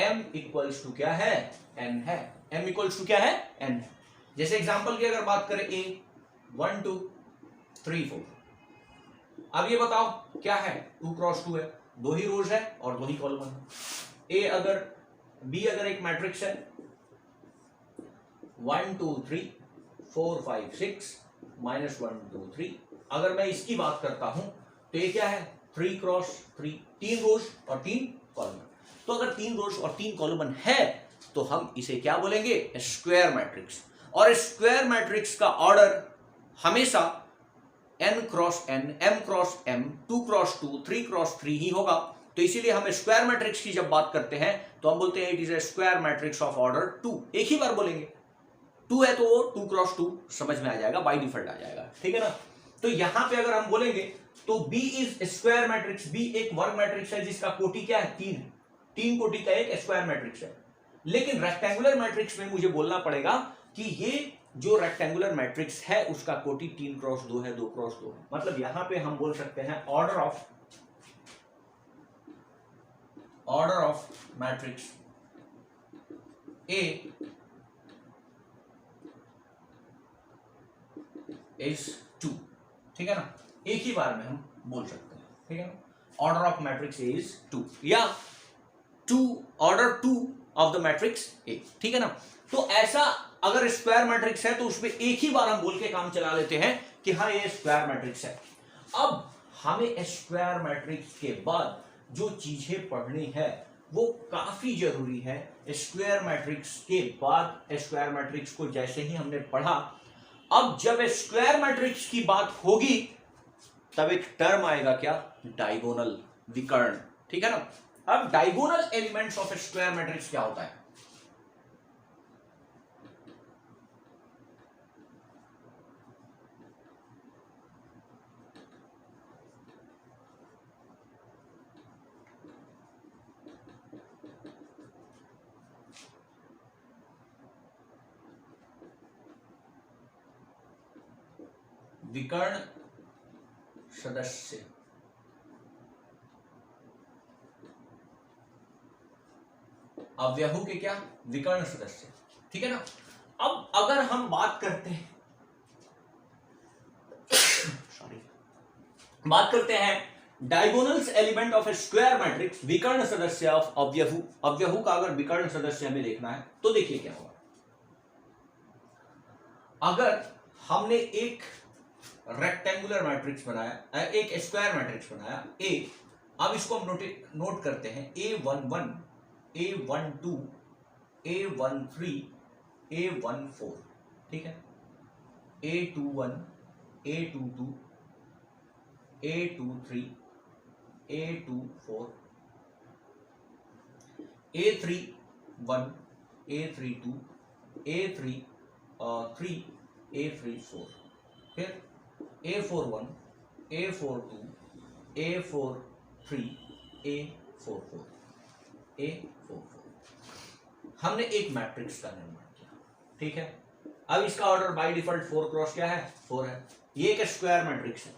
m इक्वल्स टू क्या है, n है, m इक्वल्स टू क्या है, n है। जैसे एग्जांपल की अगर बात करें a 1 2 3 4, अब ये बताओ क्या है, 2 क्रॉस 2 है, 2 ही रोज है और 2 ही कॉलम है। a अगर b अगर एक मैट्रिक्स है 1 2 3 4 5 6 -1 2 3, अगर मैं इसकी बात करता हूं तो ये क्या है, 3 क्रॉस 3, 3 रोज और 3 कॉलम। तो अगर 3 रोज और 3 कॉलम है तो हम इसे क्या बोलेंगे, स्क्वायर मैट्रिक्स। और स्क्वायर मैट्रिक्स का ऑर्डर हमेशा n cross n, m cross m, 2 cross 2, 3 cross 3 ही होगा। तो इसीलिए हम स्क्वायर मैट्रिक्स की जब बात करते हैं तो हम बोलते हैं it is a square matrix of order 2। एक ही बार बोलेंगे, 2 है तो वो 2 क्रॉस 2 समझ में आ जाएगा, बाय डिफॉल्ट आ जाएगा, ठीक है ना। तो यहां पे अगर हम बोलेंगे तो B is square matrix, B एक वर्ग मैट्रिक्स है जिसका कोटि क्या है, 3 है, 3 कोटि का एक स्क्वायर मैट्रिक्स है। लेकिन रेक्टेंगुलर मैट्रिक्स में मुझे बोलना पड़ेगा कि ये जो रेक्टेंगुलर मैट्रिक्स है उसका कोटि 3 क्रॉस 2 है, 2 क्रॉस 2 है। मतलब यहां पे हम बोल सकते हैं order of matrix A is 2, ठीक है ना, एक ही बार में हम बोल सकते हैं, ठीक है ना। Order of matrix A is 2 या order 2 of the matrix A, ठीक है ना। तो ऐसा अगर स्क्वायर मैट्रिक्स है तो उसमें एक ही बार हम बोल के काम चला लेते हैं कि हाँ ये स्क्वायर मैट्रिक्स है। अब हमें स्क्वायर मैट्रिक्स के बाद जो चीजें पढ़नी है वो काफी जरूरी है। स्क्वायर मैट्रिक्स के बाद स्क्वायर मैट्रिक्स को जैसे ही हमने पढ़ा, अब जब स्क्वायर मैट्रिक्स की बात होगी तब एक टर्म आएगा क्या, डायगोनल, विकर्ण, ठीक है ना। अब diagonal elements of A square matrix क्या होता है? विकर्ण सदस्य अवयवों के क्या? विकर्ण सदस्य। ठीक है ना। अब अगर हम बात करते हैं diagonals element of A square matrix, विकर्ण सदस्य ऑफ अवयवों का अगर विकर्ण सदस्य हमें देखना है तो देखिए क्या होगा। अगर हमने एक रेक्टेंगुलर मैट्रिक्स बनाया, एक स्क्वायर मैट्रिक्स बनाया ए, अब इसको हम नोट करते हैं A11, A12, A13, A14, ठीक है, A21, A22, A23, A24, A31, A32, A33, A34, फिर A41, A42, A43, A44, A44। हमने एक मैट्रिक्स का निर्माण किया, ठीक है। अब इसका ऑर्डर बाय डिफॉल्ट 4 क्रॉस क्या है? 4 है। ये एक स्क्वायर मैट्रिक्स है।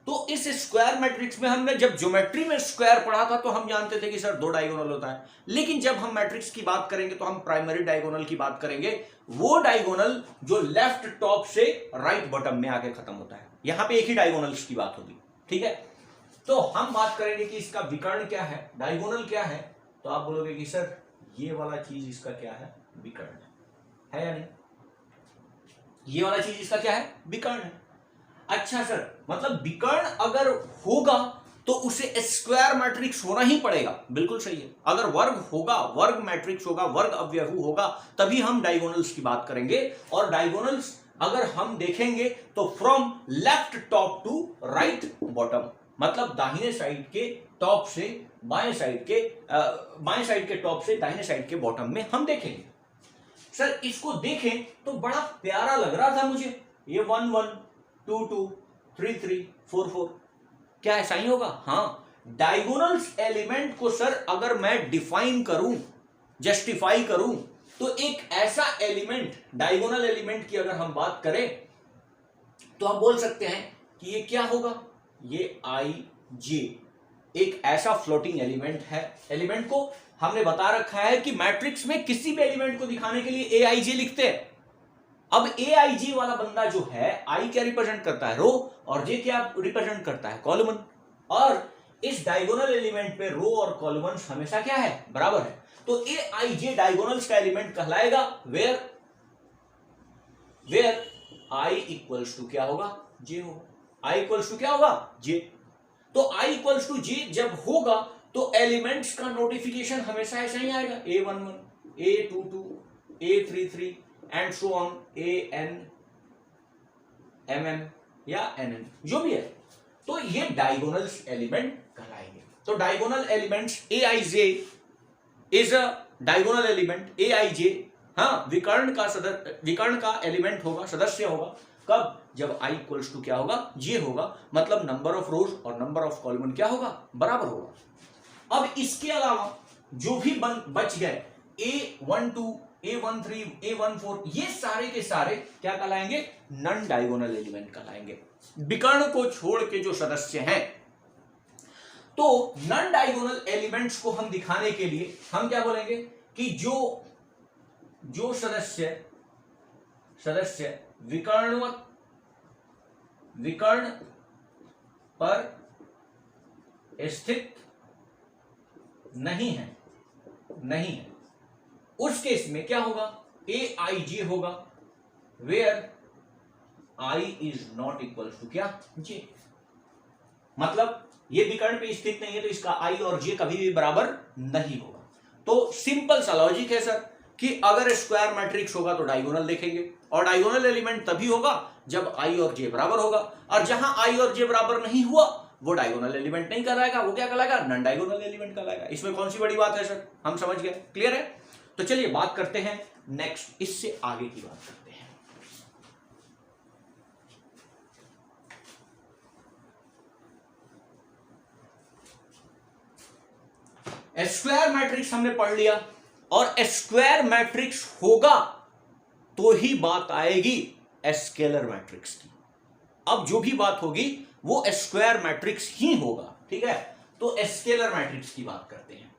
तो इस स्क्वायर मैट्रिक्स में हमने जब ज्योमेट्री में स्क्वायर पढ़ा था तो हम जानते थे कि सर 2 डायगोनल होता है, लेकिन जब हम मैट्रिक्स की बात करेंगे तो हम प्राइमरी डायगोनल की बात करेंगे, वो डायगोनल जो लेफ्ट टॉप से राइट बॉटम में आके खत्म होता है। यहां पे एक ही डायगोनल्स की बात होगी, ठीक है। तो हम बात करेंगे कि इसका विकर्ण क्या है, डायगोनल क्या है, तो आप बोलोगे कि सर ये वाला चीज इसका क्या है? विकर्ण है या नहीं? ये वाला चीज इसका क्या है? विकर्ण है। अच्छा सर, मतलब विकर्ण अगर होगा तो उसे स्क्वायर मैट्रिक्स होना ही पड़ेगा। बिल्कुल सही है। अगर वर्ग होगा, वर्ग मैट्रिक्स होगा, वर्ग अवयव होगा, तभी हम डायगोनल्स की बात करेंगे। और डायगोनल्स अगर हम देखेंगे तो from left top to right bottom, मतलब दाहिने साइड के टॉप से बाएं साइड के टॉप से दाहिने साइड के बॉटम में हम देखेंगे। सर इसको देखें तो बड़ा प्यारा लग रहा था मुझे, ये 1 1 2 2 3 3 4 4, क्या ऐसा ही होगा? हाँ, डायगोनल्स एलिमेंट को सर अगर मैं डिफाइन करूं, जस्टिफाई करूं, तो एक ऐसा एलिमेंट, डायगोनल एलिमेंट की अगर हम बात करें तो आप बोल सकते हैं कि ये क्या होगा? ये आई जे एक ऐसा फ्लोटिंग एलिमेंट है। एलिमेंट को हमने बता रखा है कि मैट्रिक्स में किसी भी एलिमेंट को दिखाने के लिए ए आई जे लिखते हैं। अब ए आई जे वाला बंदा जो है, आई क्या रिप्रेजेंट करता है? रो, और जे क्या रिप्रेजेंट करता है? कॉलमन। और इस डायगोनल एलिमेंट पे रो और कॉलमन हमेशा क्या है? बराबर है। तो ए आई जे डायगोनल्स का एलिमेंट कहलाएगा वेयर आई इक्वल्स टू क्या होगा? जे होगा। आई इक्वल्स टू क्या होगा? जे। तो आई इक्वल्स टू जे जब होगा तो एलिमेंट्स का नोटिफिकेशन हमेशा ऐसा ही आएगा, A11, A22, A33 and so on, AN, MM या NN, जो भी है। तो ये डायगोनल्स एलिमेंट कहलाएंगे। तो diagonal elements AIJ is a diagonal element. AIJ हाँ, विकर्ण का एलिमेंट होगा, सदस्य होगा। कब? जब आई इक्वल्स टू क्या होगा? जे होगा। मतलब नंबर ऑफ रोज और नंबर ऑफ कॉलम क्या होगा? बराबर होगा। अब इसके अलावा जो भी बच गए, A12, A13, A14, ये सारे के सारे क्या कहलाएंगे? नॉन डायगोनल एलिमेंट कहलाएंगे, विकर्ण को छोड़ के जो सदस्य हैं। तो नॉन डायगोनल एलिमेंट्स को हम दिखाने के लिए हम क्या बोलेंगे कि जो सदस्य विकर्ण पर स्थित नहीं है, उस केस में क्या होगा? ए आई जे होगा, where I is not equal to क्या? जे। मतलब ये विकर्ण पे स्थित नहीं है तो इसका आई और जे कभी भी बराबर नहीं होगा। तो सिंपल सा लॉजिक है सर कि अगर स्क्वायर मैट्रिक्स होगा तो डायगोनल देखेंगे, और डायगोनल एलिमेंट तभी होगा जब आई और जे बराबर होगा। और जहां आई और जे बराबर नहीं हुआ वो डायगोनल एलिमेंट नहीं कहलाएगा, वो क्या कहलाएगा, नॉन डायगोनल एलिमेंट कहलाएगा। इसमें कौन सी बड़ी बात है सर, हम समझ गए, क्लियर है। तो चलिए बात करते हैं नेक्स्ट, इससे आगे की बात करते हैं। स्क्वायर मैट्रिक्स हमने पढ़ लिया, और स्क्वायर मैट्रिक्स होगा तो ही बात आएगी स्केलर मैट्रिक्स की। अब जो भी बात होगी वो स्क्वायर मैट्रिक्स ही होगा, ठीक है। तो स्केलर मैट्रिक्स की बात करते हैं।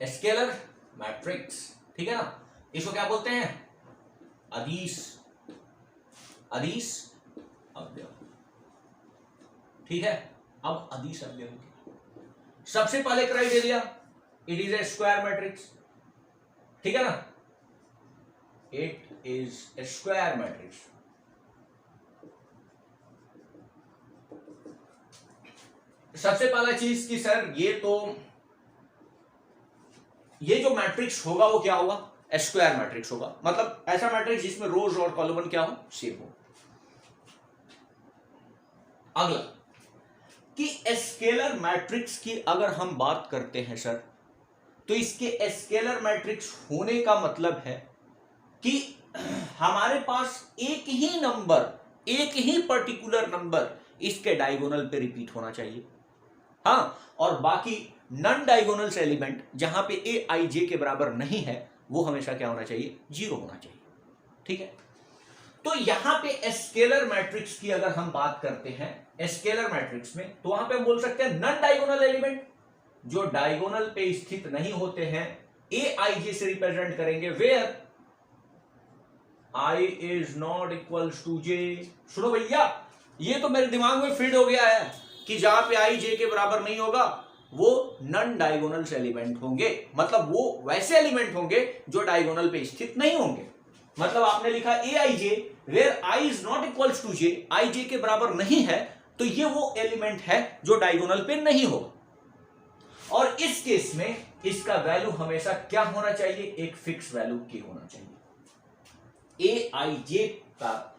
स्केलर मैट्रिक्स, ठीक है ना, इसको क्या बोलते हैं, अदिश अवयव, ठीक है। अब अदिश अवयव सबसे पहले criteria, it is a square matrix, ठीक है ना, it is a square matrix. सबसे पहला चीज कि सर ये जो मैट्रिक्स होगा वो क्या होगा, स्क्वायर मैट्रिक्स होगा, मतलब ऐसा मैट्रिक्स जिसमें रोज और कॉलम क्या हो, सेम हो। अगला कि स्केलर मैट्रिक्स की अगर हम बात करते हैं सर, तो इसके स्केलर मैट्रिक्स होने का मतलब है कि हमारे पास एक ही नंबर, एक ही पर्टिकुलर नंबर इसके डायगोनल पे रिपीट होना चाहिए, हाँ, और बाकी नॉन डायगोनल्स एलिमेंट जहां पे ए आई जे के बराबर नहीं है वो हमेशा क्या होना चाहिए, 0 होना चाहिए, ठीक है। तो यहां पे स्केलर मैट्रिक्स की अगर हम बात करते हैं स्केलर मैट्रिक्स में, तो वहां पे हम बोल सकते हैं नॉन डायगोनल एलिमेंट जो डायगोनल पे स्थित नहीं होते हैं ए आई जे से रिप्रेजेंट करेंगे, where I is not equals to J. सुनो भैया, ये तो मेरे दिमाग में फिट हो गया है कि जहां पे आई जे के बराबर नहीं होगा वो नॉन डायगोनल्स एलिमेंट होंगे, मतलब वो वैसे एलिमेंट होंगे जो डायगोनल पे स्थित नहीं होंगे। मतलब आपने लिखा A I J where I is not equals to J, I J के बराबर नहीं है, तो ये वो एलिमेंट है जो डायगोनल पे नहीं होगा। और इस केस में इसका वैल्यू हमेशा क्या होना चाहिए, एक फिक्स वैल्यू की होना चाहिए। ए आई जे का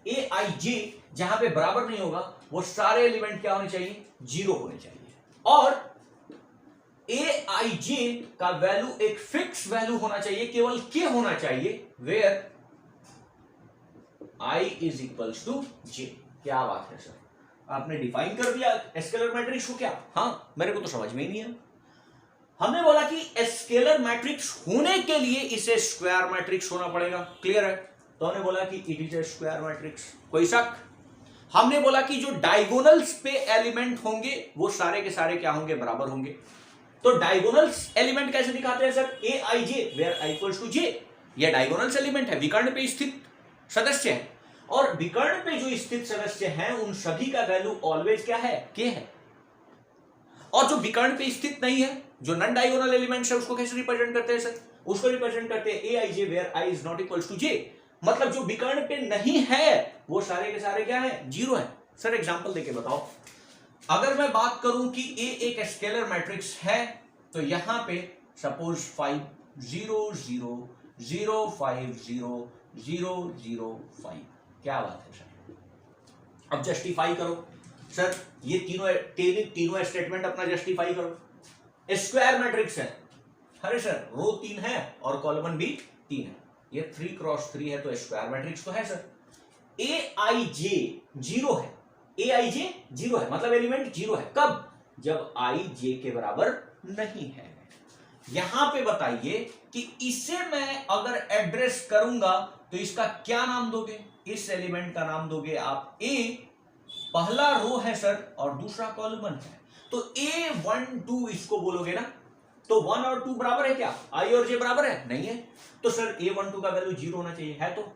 ए आई जे जहां पे बराबर नहीं होगा वो सारे एलिमेंट क्या होने चाहिए, 0 होने चाहिए। और ए आई जे का वैल्यू एक फिक्स वैल्यू होना चाहिए, केवल के होना चाहिए, where I is equals to J. क्या बात है सर, आपने डिफाइन कर दिया स्केलर मैट्रिक्स को क्या, हाँ, मेरे को तो समझ में ही नहीं है। हमने बोला कि स्केलर मैट्रिक्स होने के लिए इसे स्क्वायर मैट्रिक्स होना पड़ेगा, क्लियर है। तो हमने बोला कि it is a square matrix, कोई शक। हमने बोला कि जो डायगोनल्स पे एलिमेंट होंगे वो सारे के सारे क्या होंगे, बराबर होंगे। तो डायगोनल्स एलिमेंट कैसे दिखाते हैं sir, A I J where I equals to J, यह डायगोनल्स एलिमेंट है, विकर्ण पे स्थित सदस्य है, और विकर्ण पे जो स्थित सदस्य हैं उन सभी का वैल्यू ऑलवेज क्या है, के है। और जो विकर्ण पे स्थित नहीं है, जो नॉन डायगोनल एलिमेंट्स है, उसको कैसे रिप्रेजेंट करते हैं सर, उसको रिप्रेजेंट करते हैं A I J where I is not equals to J. मतलब जो विकर्ण पे नहीं है वो सारे के सारे क्या है, 0 है। सर एग्जांपल देके बताओ, अगर मैं बात करूं कि ए एक स्केलर मैट्रिक्स है, तो यहां पे सपोज 5 0 0 0 5 0 0 0 5, क्या बात है सर। अब जस्टिफाई करो सर, ये तीनों स्टेटमेंट अपना जस्टिफाई करो। स्क्वायर मैट्रिक्स है, अरे सर रो 3 है और कॉलम भी 3 है, ये 3 क्रॉस 3 है, तो स्क्वायर मैट्रिक्स तो है सर। ए आई जे 0 है, ए आई जे 0 है, मतलब एलिमेंट 0 है, कब, जब आई जे के बराबर नहीं है। यहां पे बताइए कि इसे मैं अगर एड्रेस करूंगा तो इसका क्या नाम दोगे, इस एलिमेंट का नाम दोगे आप ए, पहला रो है सर और दूसरा कॉलम है, तो A1 2 इसको बोलोगे ना, तो 1 और 2 बराबर है क्या, आई और जे बराबर है, नहीं है, तो सर A1 2 का वैल्यू 0 होना चाहिए, है। तो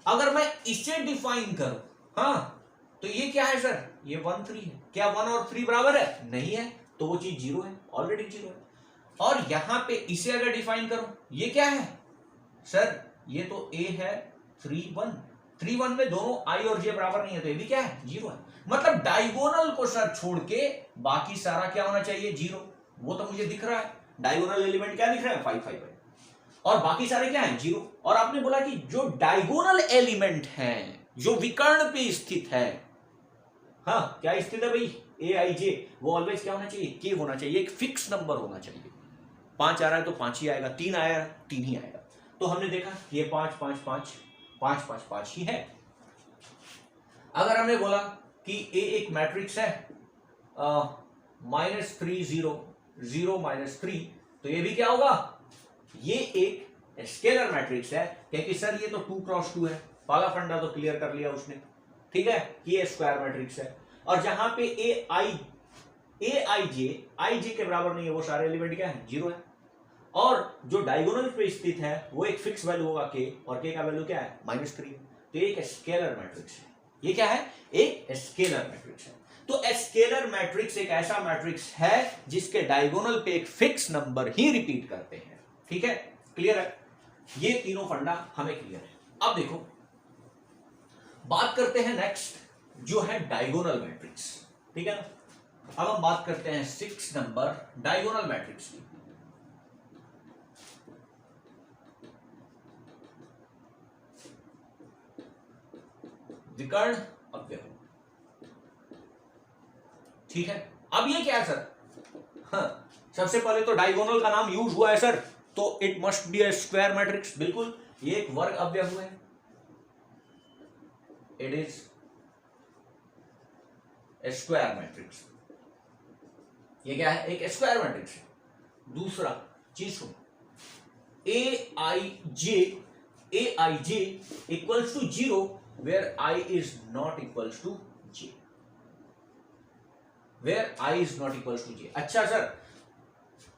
अगर मैं इसे डिफाइन करूं, हाँ, तो ये क्या है सर, ये 1 3 है, क्या 1 और 3 बराबर है, नहीं है, तो वो चीज 0 है, ऑलरेडी 0 है। और यहां पे इसे अगर डिफाइन करूं, ये क्या है सर, ये तो A है 3 1, 3 1 में दोनों आई और जे बराबर नहीं है, तो ये भी क्या है, 0 है। मतलब डायगोनल को सर छोड़ के बाकी सारा क्या होना चाहिए, 0। वो तो मुझे दिख रहा है, डायगोनल एलिमेंट क्या दिख रहा है, 5 5 है। और बाकी सारे क्या हैं, जीरो। और आपने बोला कि जो डायगोनल एलिमेंट हैं, जो विकर्ण पे स्थित है, हाँ क्या स्थित है भाई, ए आई जे, वो ऑलवेज क्या होना चाहिए, के होना चाहिए, एक फिक्स नंबर होना चाहिए। 5 आ रहा है तो 5 ही आएगा, 3 आया 3 ही आएगा। तो हमने देखा ये 5 5 5 5 5 5 ही है। अगर हमने बोला कि ए एक मैट्रिक्स है -3 0 0 -3, तो ये भी क्या होगा, ये एक स्केलर मैट्रिक्स है, क्योंकि सर ये तो 2 क्रॉस 2 है। पहला फंडा तो क्लियर कर लिया उसने, ठीक है, कि ये स्क्वायर मैट्रिक्स है। और जहां पे ए आई जे के बराबर नहीं है, वो सारे एलिमेंट क्या है, जीरो है। और जो डायगोनल पे स्थित है वो एक फिक्स वैल्यू होगा के, और के का वैल्यू क्या है, -3। तो एक स्केलर मैट्रिक्स है। ये क्या है, एक स्केलर मैट्रिक्स है। तो स्केलर मैट्रिक्स एक ऐसा मैट्रिक्स है जिसके डायगोनल पे एक फिक्स नंबर ही रिपीट करते हैं। ठीक है, क्लियर है, ये तीनों फंडा हमें क्लियर है। अब देखो बात करते हैं नेक्स्ट, जो है डायगोनल मैट्रिक्स। ठीक है ना, अब हम बात करते हैं 6 नंबर डायगोनल मैट्रिक्स की। विकर्ण अवयव, ठीक है। अब ये क्या है सर, हाँ, सबसे पहले तो डायगोनल का नाम यूज हुआ है सर, तो it must be A square matrix. बिल्कुल, ये एक वर्ग अवयव है, it is a square matrix. ये क्या है, एक स्क्वायर मैट्रिक्स है। दूसरा चीज सुनो, ए I J equals to 0 where I is not equals to j, where I is not equals to j। अच्छा सर,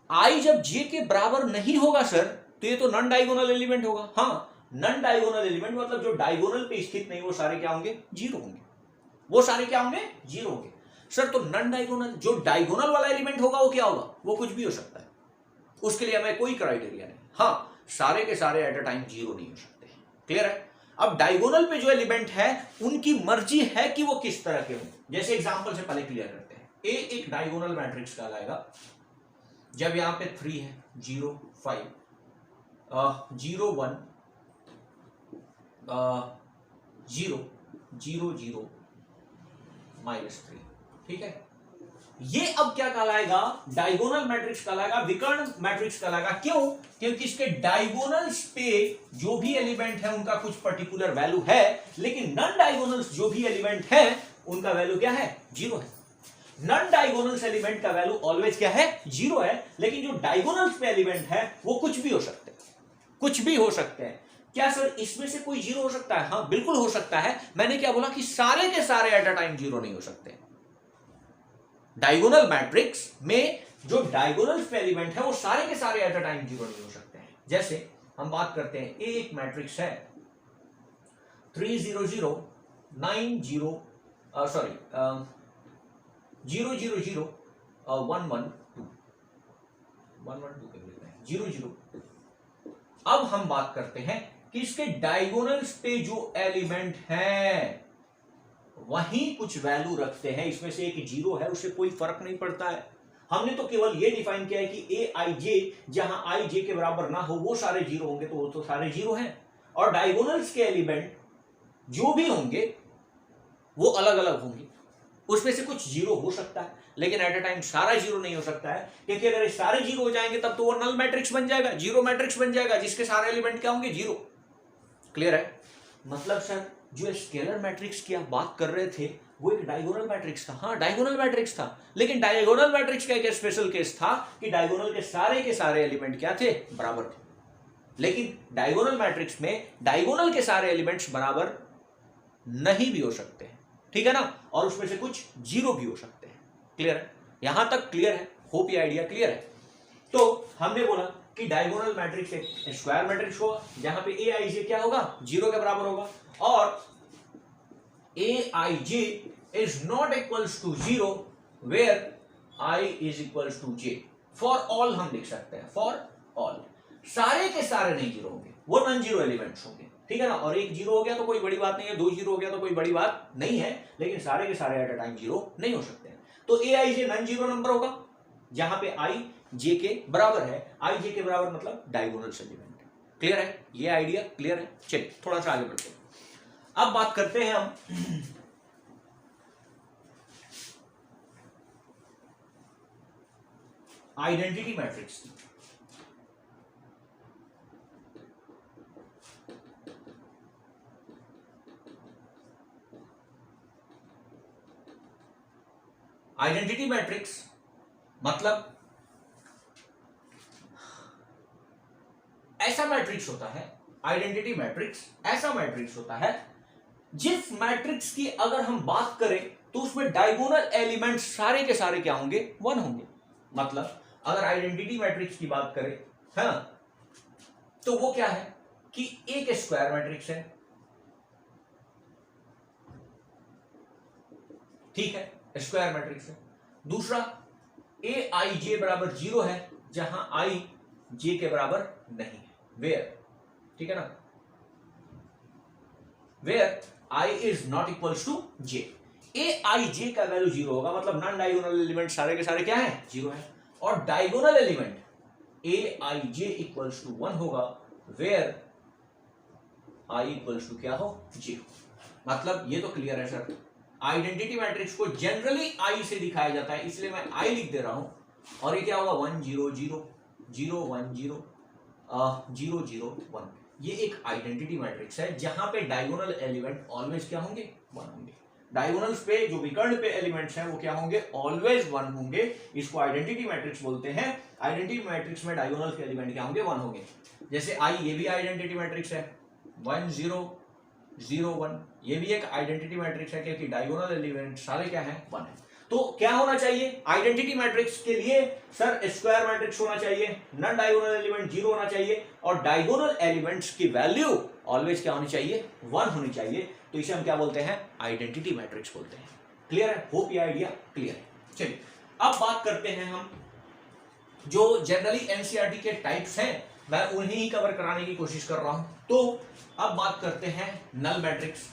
I जब j के बराबर नहीं होगा सर, तो ये तो नॉन डायगोनल एलिमेंट होगा। हाँ, नॉन डायगोनल एलिमेंट मतलब जो डायगोनल पे स्थित नहीं, वो सारे क्या होंगे, जीरो होंगे। वो सारे क्या होंगे, जीरो होंगे। सर तो नॉन डायगोनल, जो डायगोनल वाला एलिमेंट होगा वो क्या होगा, वो कुछ भी हो सकता है, उसके लिए हमें कोई क्राइटेरिया नहीं। हाँ, सारे के सारे एट अ टाइम जीरो नहीं हो सकते। क्लियर है। अब डायगोनल पे जो एलिमेंट है उनकी मर्जी है कि वो किस तरह के हों। जैसे एग्जांपल से पहले क्लियर करते हैं, ए एक डायगोनल मैट्रिक्स कहलाएगा जब यहां पे 3 है, 0 5 0 1 0 0 0 -3। ठीक है, ये अब क्या कहलाएगा, डायगोनल मैट्रिक्स कहलाएगा, विकर्ण मैट्रिक्स कहलाएगा। क्यों, क्योंकि इसके डायगोनल्स पे जो भी एलिमेंट है उनका कुछ पर्टिकुलर वैल्यू है, लेकिन नॉन डायगोनल्स जो भी एलिमेंट है उनका वैल्यू क्या है, जीरो है। नॉन डायगोनल्स एलिमेंट का वैल्यू ऑलवेज क्या है, जीरो है, लेकिन जो डायगोनल्स पे एलिमेंट है वो कुछ भी हो सकते हैं, कुछ भी हो सकते हैं। क्या सर इसमें से कोई जीरो हो सकता है, हाँ बिल्कुल हो सकता है। मैंने क्या बोला कि सारे के सारे एट अ टाइम जीरो नहीं हो सकते। डायगोनल मैट्रिक्स में जो डायगोनल पे एलिमेंट है वो सारे के सारे एट अ टाइम जीरो नहीं हो सकते हैं। जैसे हम बात करते हैं, ए एक मैट्रिक्स है 3 0 0 9 0 सॉरी 0 0 0 1 1 2 1 1 2 के लिखते हैं 0 0। अब हम बात करते हैं कि इसके डायगोनल्स पे जो एलिमेंट हैं वहीं कुछ वैल्यू रखते हैं, इसमें से एक जीरो है, उससे कोई फर्क नहीं पड़ता है। हमने तो केवल ये डिफाइन किया है कि ए आई जे जहां आई जे के बराबर ना हो वो सारे जीरो होंगे, तो वो तो सारे जीरो हैं। और डायगोनल्स के एलिमेंट जो भी होंगे वो अलग अलग होंगे, उसमें से कुछ जीरो हो सकता है, लेकिन एट अ टाइम सारा जीरो नहीं हो सकता है, क्योंकि अगर ये सारे जीरो हो जाएंगे तब तो वो नल मैट्रिक्स बन जाएगा, जीरो मैट्रिक्स बन जाएगा, जिसके सारे एलिमेंट क्या होंगे, जीरो। क्लियर है। मतलब सर जो स्केलर मैट्रिक्स की आप बात कर रहे थे वो एक डायगोनल मैट्रिक्स था, हाँ डायगोनल मैट्रिक्स था, लेकिन डायगोनल मैट्रिक्स का एक स्पेशल केस था कि डायगोनल के सारे एलिमेंट क्या थे, बराबर थे। लेकिन डायगोनल मैट्रिक्स में डायगोनल के सारे एलिमेंट्स बराबर नहीं भी हो सकते हैं, ठीक है ना, और उसमें से कुछ जीरो भी हो सकते हैं। क्लियर है, यहां तक क्लियर है, होप ये आइडिया क्लियर है। तो हमने बोला कि डायगोनल मैट्रिक्स एक स्क्वायर मैट्रिक्स होगा जहां पे ए आई जे क्या होगा, जीरो के बराबर होगा, और A I J is not equals to zero where I is equals to J. For all हम लिख सकते हैं, फॉर ऑल, सारे के सारे नहीं जीरो होंगे, वो नॉन जीरो एलिमेंट्स होंगे, ठीक है ना। और एक जीरो हो गया तो कोई बड़ी बात नहीं है, 2 जीरो हो गया तो कोई बड़ी बात नहीं है, लेकिन सारे के सारे एट अ टाइम जीरो नहीं हो सकते हैं। तो ए I J non zero number होगा जहां पे आई जे के बराबर है, आई जे के बराबर मतलब डायगोनल एलिमेंट, क्लियर है? ये आइडिया क्लियर है? चलिए थोड़ा सा आगे बढ़ते हैं। अब बात करते हैं हम आइडेंटिटी मैट्रिक्स की। आइडेंटिटी मैट्रिक्स मतलब ऐसा मैट्रिक्स होता है, आइडेंटिटी मैट्रिक्स ऐसा मैट्रिक्स होता है जिस मैट्रिक्स की अगर हम बात करें तो उसमें डायगोनल एलिमेंट्स सारे के सारे क्या होंगे? 1 होंगे। मतलब अगर आइडेंटिटी मैट्रिक्स की बात करें, हाँ, तो वो क्या है कि एक स्क्वायर मैट्रिक्स है, ठीक है, स्क्वायर मैट्रिक्स है। दूसरा ए आई जे बराबर 0 है, जहां आई जे के बराबर नहीं है, वेयर, ठीक है ना, where I is not equals to J. A I J का वैल्यू 0 होगा, मतलब नॉन डायगोनल एलिमेंट सारे के सारे क्या है? 0 है। और diagonal element A I J equals to 1 होगा, वेयर आई इक्वल्स टू क्या हो? 0। मतलब ये तो क्लियर है सर। आइडेंटिटी मैट्रिक्स को जनरली आई से दिखाया जाता है, इसलिए मैं आई लिख दे रहा हूं। और ये क्या होगा? 1 0 0 0 1 0 0 0 1। ये एक आइडेंटिटी मैट्रिक्स है जहां पे डायगोनल एलिमेंट ऑलवेज क्या होंगे? 1 होंगे। डायगोनल्स पे जो विकर्ण पे एलिमेंट्स हैं वो क्या होंगे? ऑलवेज 1 होंगे। इसको आइडेंटिटी मैट्रिक्स बोलते हैं। आइडेंटिटी मैट्रिक्स में डायगोनल के एलिमेंट क्या होंगे? 1 होंगे। जैसे आई, ये भी आइडेंटिटी मैट्रिक्स है, 1 0 0 1। ये भी एक आइडेंटिटी मैट्रिक्स है क्योंकि डायगोनल एलिमेंट सारे क्या है? 1 है। तो क्या होना चाहिए आइडेंटिटी मैट्रिक्स के लिए? सर स्क्वायर मैट्रिक्स होना चाहिए, नॉन डायगोनल एलिमेंट 0 होना चाहिए, और डायगोनल एलिमेंट्स की वैल्यू ऑलवेज क्या होनी चाहिए? 1 होनी चाहिए। तो इसे हम क्या बोलते हैं? आइडेंटिटी मैट्रिक्स बोलते हैं। क्लियर है? होप ये आइडिया क्लियर है। चलिए अब बात करते हैं हम जो जनरली एनसीईआरटी के टाइप्स हैं, मैं उन्हें ही कवर कराने की कोशिश कर रहा हूं। तो अब बात करते हैं नल मैट्रिक्स।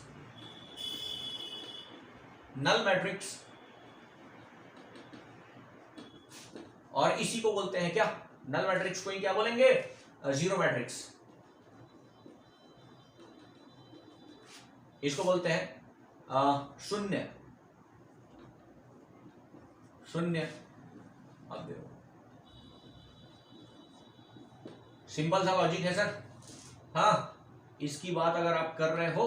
नल मैट्रिक्स, और इसी को बोलते हैं क्या? नल मैट्रिक्स को ही क्या बोलेंगे? Zero matrix. इसको बोलते हैं शून्य शून्य। अब देखो सिंपल सा लॉजिक है सर। हाँ, इसकी बात अगर आप कर रहे हो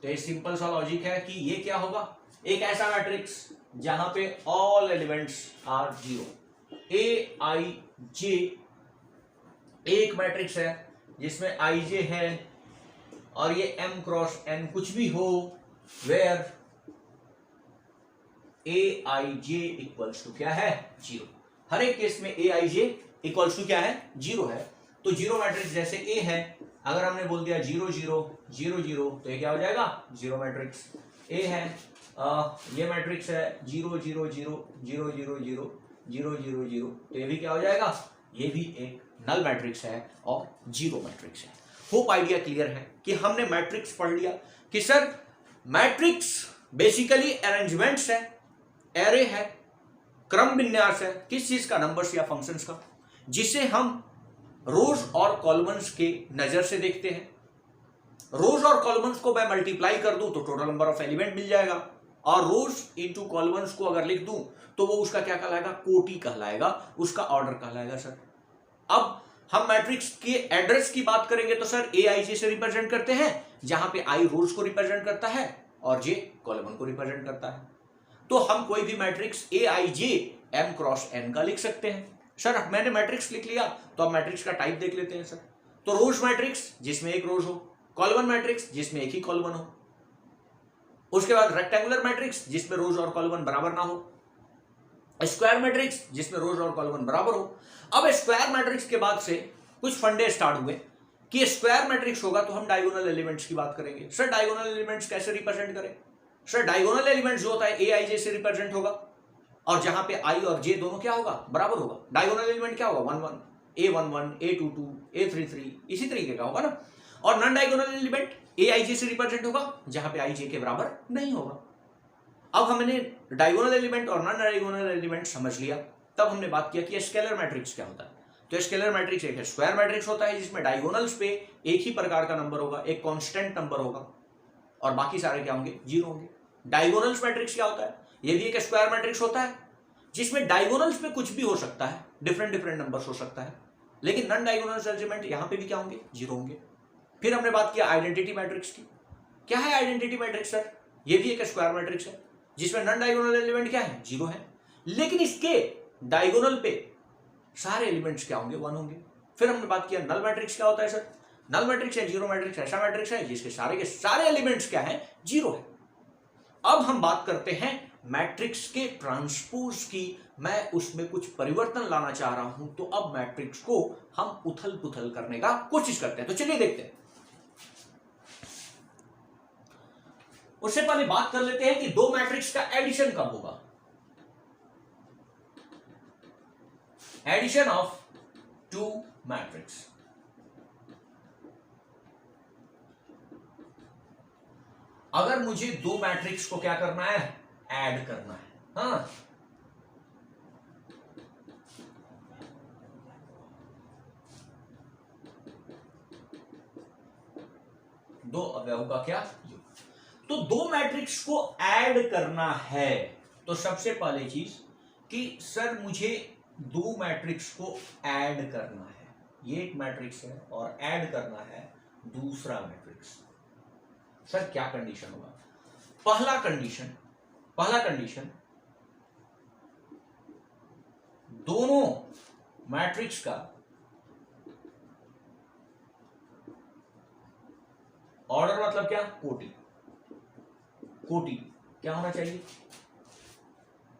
तो ये सिंपल सा लॉजिक है कि ये क्या होगा? एक ऐसा मैट्रिक्स जहां पे all elements are 0। A I जे एक मैट्रिक्स है जिसमें आई जे है और ये m क्रॉस n कुछ भी हो, where A I J equals to क्या है? 0। हर एक केस में ए आई जे इक्वल्स टू क्या है? 0 है। तो जीरो मैट्रिक्स जैसे ए है, अगर हमने बोल दिया 0 0 0 0 तो ये क्या हो जाएगा? Zero matrix. ए है ये मैट्रिक्स है 0 0 0 0 0 0 0 0 0 तो ये भी क्या हो जाएगा? ये भी एक नल मैट्रिक्स है और जीरो मैट्रिक्स है। होप आइडिया क्लियर है कि हमने मैट्रिक्स पढ़ लिया कि सर मैट्रिक्स बेसिकली अरेंजमेंट्स है, एरे है, क्रम विन्यास है, किस चीज का? नंबर्स या फंक्शंस का, जिसे हम रोज और कॉलम्स के नजर से देखते हैं। रोज और कॉलम्स को मैं मल्टीप्लाई कर दूं तो टोटल नंबर ऑफ एलिमेंट मिल जाएगा, और रोज इंटू कॉलम्स को अगर लिख दूं तो वो उसका क्या कहलाएगा? कोटि कहलाएगा, उसका ऑर्डर कहलाएगा सर। अब हम मैट्रिक्स के एड्रेस की बात करेंगे तो सर ए आई जे से रिप्रेजेंट करते हैं, जहां पे आई रोज को रिप्रेजेंट करता है और जे कॉलम को रिप्रेजेंट करता है। तो हम कोई भी matrix A I J M cross N का लिख सकते हैं। सर मैंने मैट्रिक्स लिख लिया तो अब मैट्रिक्स का टाइप देख लेते हैं सर। तो रोज मैट्रिक्स जिसमें एक रोज हो, कॉलम मैट्रिक्स जिसमें एक ही कॉलम हो, उसके बाद रेक्टेंगुलर मैट्रिक्स जिसमें रोज और कॉलम बराबर ना हो, स्क्वायर मैट्रिक्स जिसमें रोज और कॉलम बराबर हो। अब स्क्वायर मैट्रिक्स के बाद से कुछ फंडे स्टार्ट हुए कि स्क्वायर मैट्रिक्स होगा तो हम डायगोनल एलिमेंट्स की बात करेंगे। सर डायगोनल एलिमेंट्स कैसे रिप्रेजेंट करें? सर डायगोनल एलिमेंट्स जो होता है ए आई जे से रिप्रेजेंट होगा, और जहां पे आई और जे दोनों क्या होगा? बराबर होगा। डायगोनल एलिमेंट क्या होगा? 1 1 A11 A22 A33 इसी तरीके का होगा ना। और non diagonal element A I जे से रिप्रेजेंट होगा जहां पे आई जे के बराबर नहीं होगा। अब हमने डायगोनल एलिमेंट और नॉन डायगोनल एलिमेंट समझ लिया, तब हमने बात किया कि स्केलर मैट्रिक्स क्या होता है। तो स्केलर मैट्रिक्स एक है। स्क्वायर मैट्रिक्स होता है जिसमें डायगोनल्स पे एक ही प्रकार का नंबर होगा, एक कांस्टेंट नंबर होगा और बाकी सारे क्या होंगे, जीरो होंगे। डायगोनल्स मैट्रिक्स क्या होता है, ये भी एक स्क्वायर मैट्रिक्स होता है जिसमें डायगोनल्स पे कुछ भी हो सकता है, डिफरेंट डिफरेंट नंबर्स हो सकता है, लेकिन नॉन डायगोनल्स एलिमेंट यहां पे भी क्या होंगे, जीरो होंगे। फिर हमने बात किया आइडेंटिटी मैट्रिक्स की। क्या है आइडेंटिटी मैट्रिक्स सर, ये भी एक स्क्वायर मैट्रिक्स है जिसमें नॉन डायगोनल एलिमेंट क्या है, जीरो है, लेकिन इसके डायगोनल पे सारे एलिमेंट्स क्या होंगे, वन होंगे। फिर हमने बात किया नल मैट्रिक्स क्या होता है सर, नल मैट्रिक्स है, जीरो मैट्रिक्स ऐसा मैट्रिक्स है जिसके सारे के सारे एलिमेंट्स क्या है, जीरो है। अब हम बात करते हैं मैट्रिक्स के ट्रांसपोज की। मैं उसमें कुछ परिवर्तन लाना चाह रहा हूं, तो अब मैट्रिक्स को हम उथल पुथल करने का कोशिश करते हैं। तो चलिए देखते हैं। उससे पहले बात कर लेते हैं कि दो मैट्रिक्स का एडिशन कब होगा। एडिशन ऑफ टू मैट्रिक्स, अगर मुझे दो मैट्रिक्स को क्या करना है, ऐड करना है। हाँ, दो अवयव का क्या, तो दो मैट्रिक्स को ऐड करना है तो सबसे पहली चीज कि सर मुझे दो मैट्रिक्स को ऐड करना है, ये एक मैट्रिक्स है और ऐड करना है दूसरा मैट्रिक्स। सर क्या कंडीशन होगा, पहला कंडीशन दोनों मैट्रिक्स का ऑर्डर मतलब क्या, कोटि क्या होना चाहिए,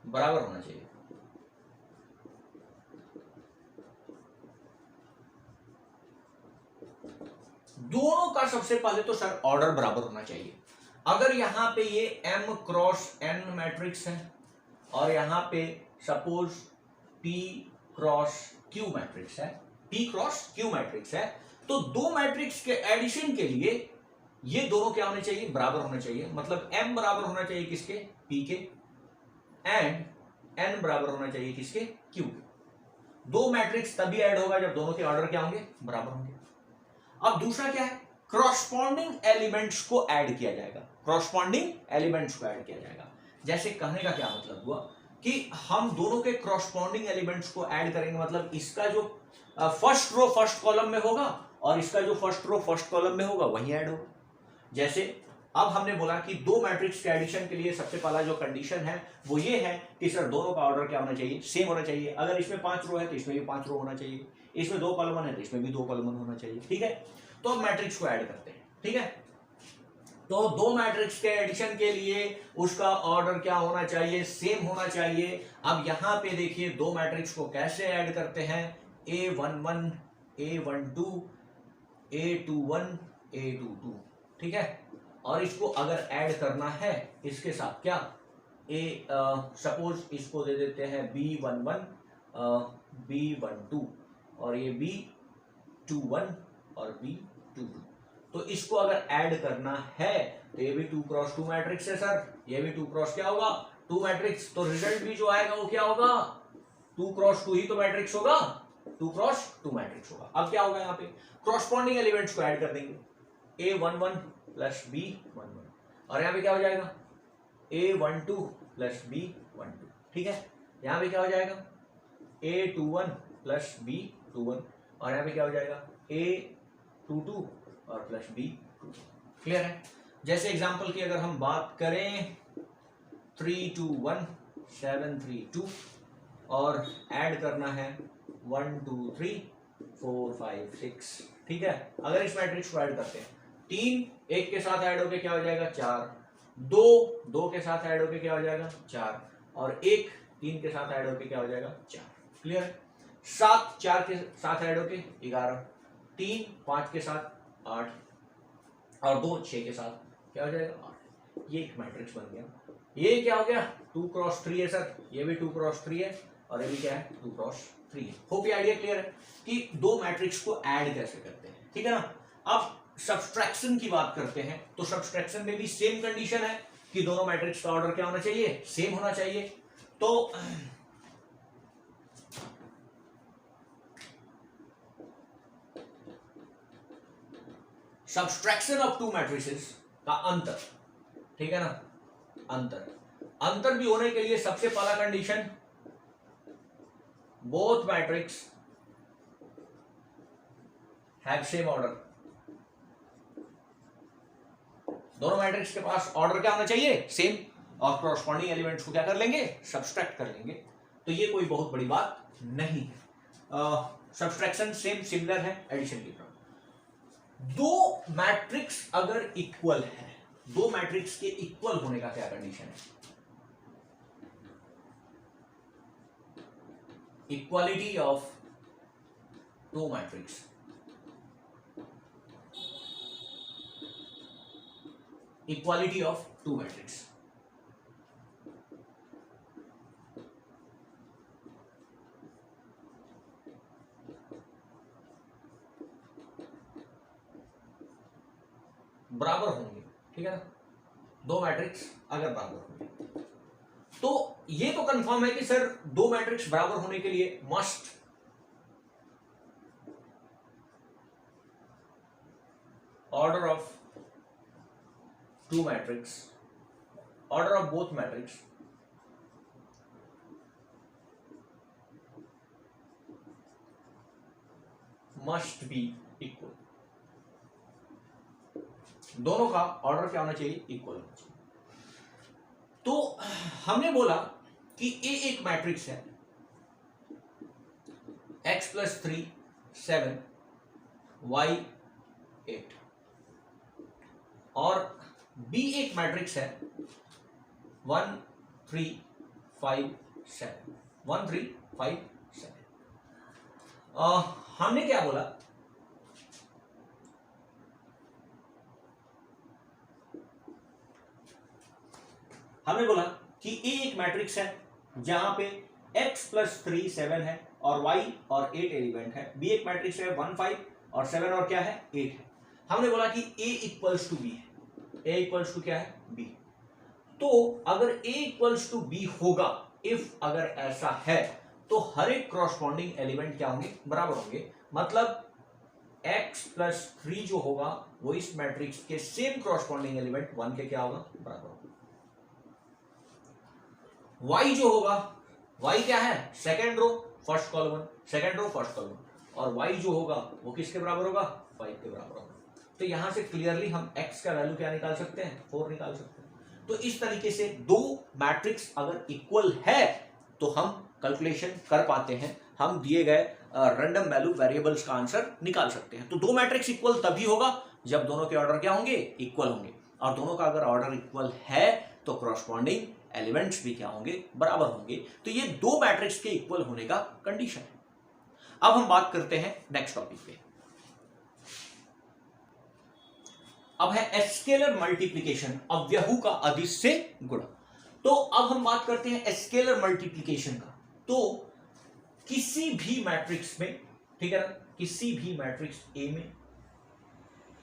बराबर होना चाहिए। दोनों का सबसे पहले तो सर ऑर्डर बराबर होना चाहिए। अगर यहां पे ये m क्रॉस n मैट्रिक्स है और यहां पे suppose p cross q matrix है, तो दो मैट्रिक्स के एडिशन के लिए ये दोनों क्या होने चाहिए, बराबर होने चाहिए। मतलब m बराबर होना चाहिए किसके, p के, एंड n बराबर होना चाहिए किसके, q के। दो मैट्रिक्स तभी ऐड होगा जब दोनों के ऑर्डर क्या होंगे, बराबर होंगे। अब दूसरा क्या है, क्रॉसपॉन्डिंग एलिमेंट्स को ऐड किया जाएगा। जैसे कहने का क्या मतलब हुआ कि हम दोनों के क्रॉसपॉन्डिंग एलिमेंट्स को ऐड करेंगे, मतलब इसका जो फर्स्ट रो फर्स्ट कॉलम में होगा और इसका जो फर्स्ट रो फर्स्ट कॉलम में होगा वही ऐड होगा। जैसे अब हमने बोला कि दो मैट्रिक्स के एडिशन के लिए सबसे पहला जो कंडीशन है वो ये है कि सर दोनों का ऑर्डर क्या होना चाहिए, सेम होना चाहिए। अगर इसमें 5 रो है तो इसमें भी 5 रो होना चाहिए, इसमें 2 कॉलम है तो इसमें भी 2 कॉलम होना चाहिए। ठीक है, तो अब मैट्रिक्स को ऐड करते हैं। ठीक है, तो दो मैट्रिक्स के एडिशन के लिए उसका ऑर्डर क्या होना चाहिए, सेम होना चाहिए। अब यहां पे देखिए दो मैट्रिक्स को कैसे ऐड करते हैं, A11 A12 A21 A22। ठीक है, और इसको अगर ऐड करना है इसके साथ क्या, सपोज इसको दे देते हैं B11 B12 और ये B21 और B22। तो इसको अगर ऐड करना है तो ये भी 2 क्रॉस 2 मैट्रिक्स है सर, ये भी 2 क्रॉस क्या होगा, 2 मैट्रिक्स। तो रिजल्ट भी जो आएगा वो क्या होगा, 2 क्रॉस 2 ही तो मैट्रिक्स होगा, 2 क्रॉस 2 मैट्रिक्स होगा। अब क्या होगा, यहाँ पे क्रॉसपॉन्डिंग एलिमेंट्स को ऐड कर देंगे, A11 प्लस B11 और यहाँ पे क्या हो जाएगा, A12 प्लस B12। ठीक है, यहाँ पे क्या हो जाएगा, A21 प्लस B21 और यहाँ पे क्या हो जाएगा, A22 और प्लस B22। क्लियर है। जैसे एग्जांपल की अगर हम बात करें 321 732 और ऐड करना है 1 2 3 4 5 6। ठीक है, अगर इस मैट्रिक्स को ऐड करते हैं, 3 1 के साथ ऐड होके क्या हो जाएगा 4, 2 2 के साथ ऐड होके क्या हो जाएगा 4 और 1 3 के साथ ऐड होके क्या हो जाएगा 4। क्लियर है। 7 4 के साथ ऐड होके 11, 3 5 के साथ 8 और 2 6 के साथ क्या हो जाएगा 8। ये एक मैट्रिक्स बन गया। ये क्या हो गया, 2 क्रॉस 3 है सर, ये भी 2 क्रॉस 3 है और ये भी क्या है 2 क्रॉस 3 है। होप ये आइडिया क्लियर है कि दो मैट्रिक्स को ऐड कैसे करते हैं। ठीक है ना। अब सब्सट्रैक्शन की बात करते हैं, तो सब्सट्रैक्शन में भी सेम कंडीशन है कि दोनों मैट्रिक्स का ऑर्डर क्या होना चाहिए, सेम होना चाहिए। तो सब्सट्रैक्शन ऑफ टू मैट्रिसेस का अंतर, ठीक है ना, अंतर भी होने के लिए सबसे पहला condition, both matrix have same order. दोनों मैट्रिक्स के पास ऑर्डर क्या होना चाहिए, सेम, और कॉरस्पॉन्डिंग एलिमेंट्स को क्या कर लेंगे, सब्सट्रैक्ट कर लेंगे। तो ये कोई बहुत बड़ी बात नहीं है। सब्सट्रैक्शन सेम सिमिलर है एडिशन की तरह। दो मैट्रिक्स अगर इक्वल है, दो मैट्रिक्स के इक्वल होने का क्या कंडीशन है, equality of two matrix, equality of two matrix. बराबर होंगे, ठीक है ना, दो मैट्रिक्स अगर बराबर होंगे तो ये तो कंफर्म है कि सर दो मैट्रिक्स बराबर होने के लिए must order of two matrix, order of both matrix must be equal. दोनों का ऑर्डर क्या होना चाहिए, इक्वल होना चाहिए। तो हमने बोला कि ए एक मैट्रिक्स है, x+3 7 y 8, और बी एक मैट्रिक्स है 1 3 5 7 1 3 5 7। हमने क्या बोला, हमने बोला कि ए एक मैट्रिक्स है जहां पे x+3 7 है और y और 8 एलिमेंट है। बी एक मैट्रिक्स है 1 5 और 7 और क्या है 8 है। हमने बोला कि a इक्वल्स टू बी है, a इक्वल्स टू क्या है b। तो अगर a इक्वल्स टू b होगा, इफ अगर ऐसा है तो हर एक कॉरस्पॉन्डिंग एलिमेंट क्या होंगे, बराबर होंगे। मतलब x+3 जो होगा वो इस मैट्रिक्स के सेम कॉरस्पॉन्डिंग एलिमेंट 1 के क्या होगा, बराबर होगा। y जो होगा, y क्या है, second row first column, second row first column, और y जो होगा वो किसके बराबर होगा, 5 के बराबर होगा। तो यहां से क्लियरली हम x का वैल्यू क्या निकाल सकते हैं, 4 निकाल सकते हैं। तो इस तरीके से दो मैट्रिक्स अगर इक्वल है तो हम कैलकुलेशन कर पाते हैं, हम दिए गए रैंडम वैल्यू वेरिएबल्स का आंसर निकाल सकते हैं। तो दो मैट्रिक्स इक्वल तभी होगा जब दोनों के ऑर्डर क्या होंगे, इक्वल होंगे, और दोनों का अगर ऑर्डर इक्वल है तो कॉरस्पॉन्डिंग एलिमेंट्स भी क्या होंगे, बराबर होंगे। तो ये दो मैट्रिक्स के इक्वल होने का कंडीशन है। अब हम बात करते हैं नेक्स्ट टॉपिक पे। अब है स्केलर मल्टीप्लिकेशन, अव्यहू का अदिश से गुणा। तो अब हम बात करते हैं स्केलर मल्टीप्लिकेशन का। तो किसी भी मैट्रिक्स में, ठीक है ना, किसी भी मैट्रिक्स ए में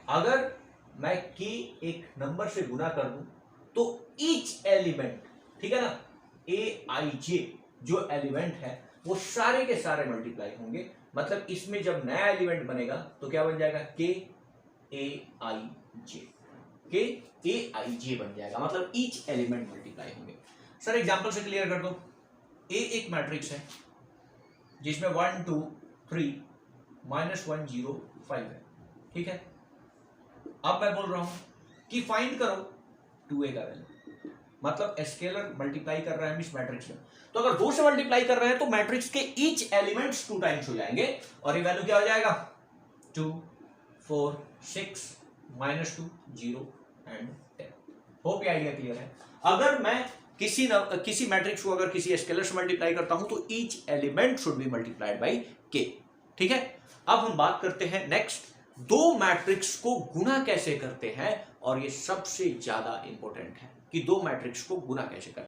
अगर मैं k एक नंबर से गुना कर दूं तो ईच एलिमेंट, ठीक है ना, aij जो एलिमेंट है वो सारे के सारे मल्टीप्लाई होंगे। मतलब इसमें जब नया एलिमेंट बनेगा तो क्या बन जाएगा, kaij बन जाएगा। मतलब ईच एलिमेंट मल्टीप्लाई होंगे। सर एग्जांपल से क्लियर कर दो। ए एक मैट्रिक्स है जिसमें 1 2 3 -1 0 5 है, ठीक है। अब मैं बोल रहा हूं कि फाइंड करो 2a का वैल्यू। मतलब स्केलर मल्टीप्लाई कर रहा है इस मैट्रिक्स में, तो अगर 2 से मल्टीप्लाई कर रहे हैं तो मैट्रिक्स के ईच एलिमेंट्स 2 टाइम्स हो जाएंगे और ये वैल्यू क्या हो जाएगा, 2 4 6 -2 0 एंड 10। होप ये आइडिया क्लियर है। अगर मैं किसी मैट्रिक्स को अगर किसी स्केलर से मल्टीप्लाई करता हूं तो each element should be multiplied by k, ठीक है। अब हम बात करते हैं नेक्स्ट, दो मैट्रिक्स को गुणा कैसे करते हैं, और ये सबसे ज्यादा इंपॉर्टेंट है कि दो मैट्रिक्स को गुणा कैसे करते हैं।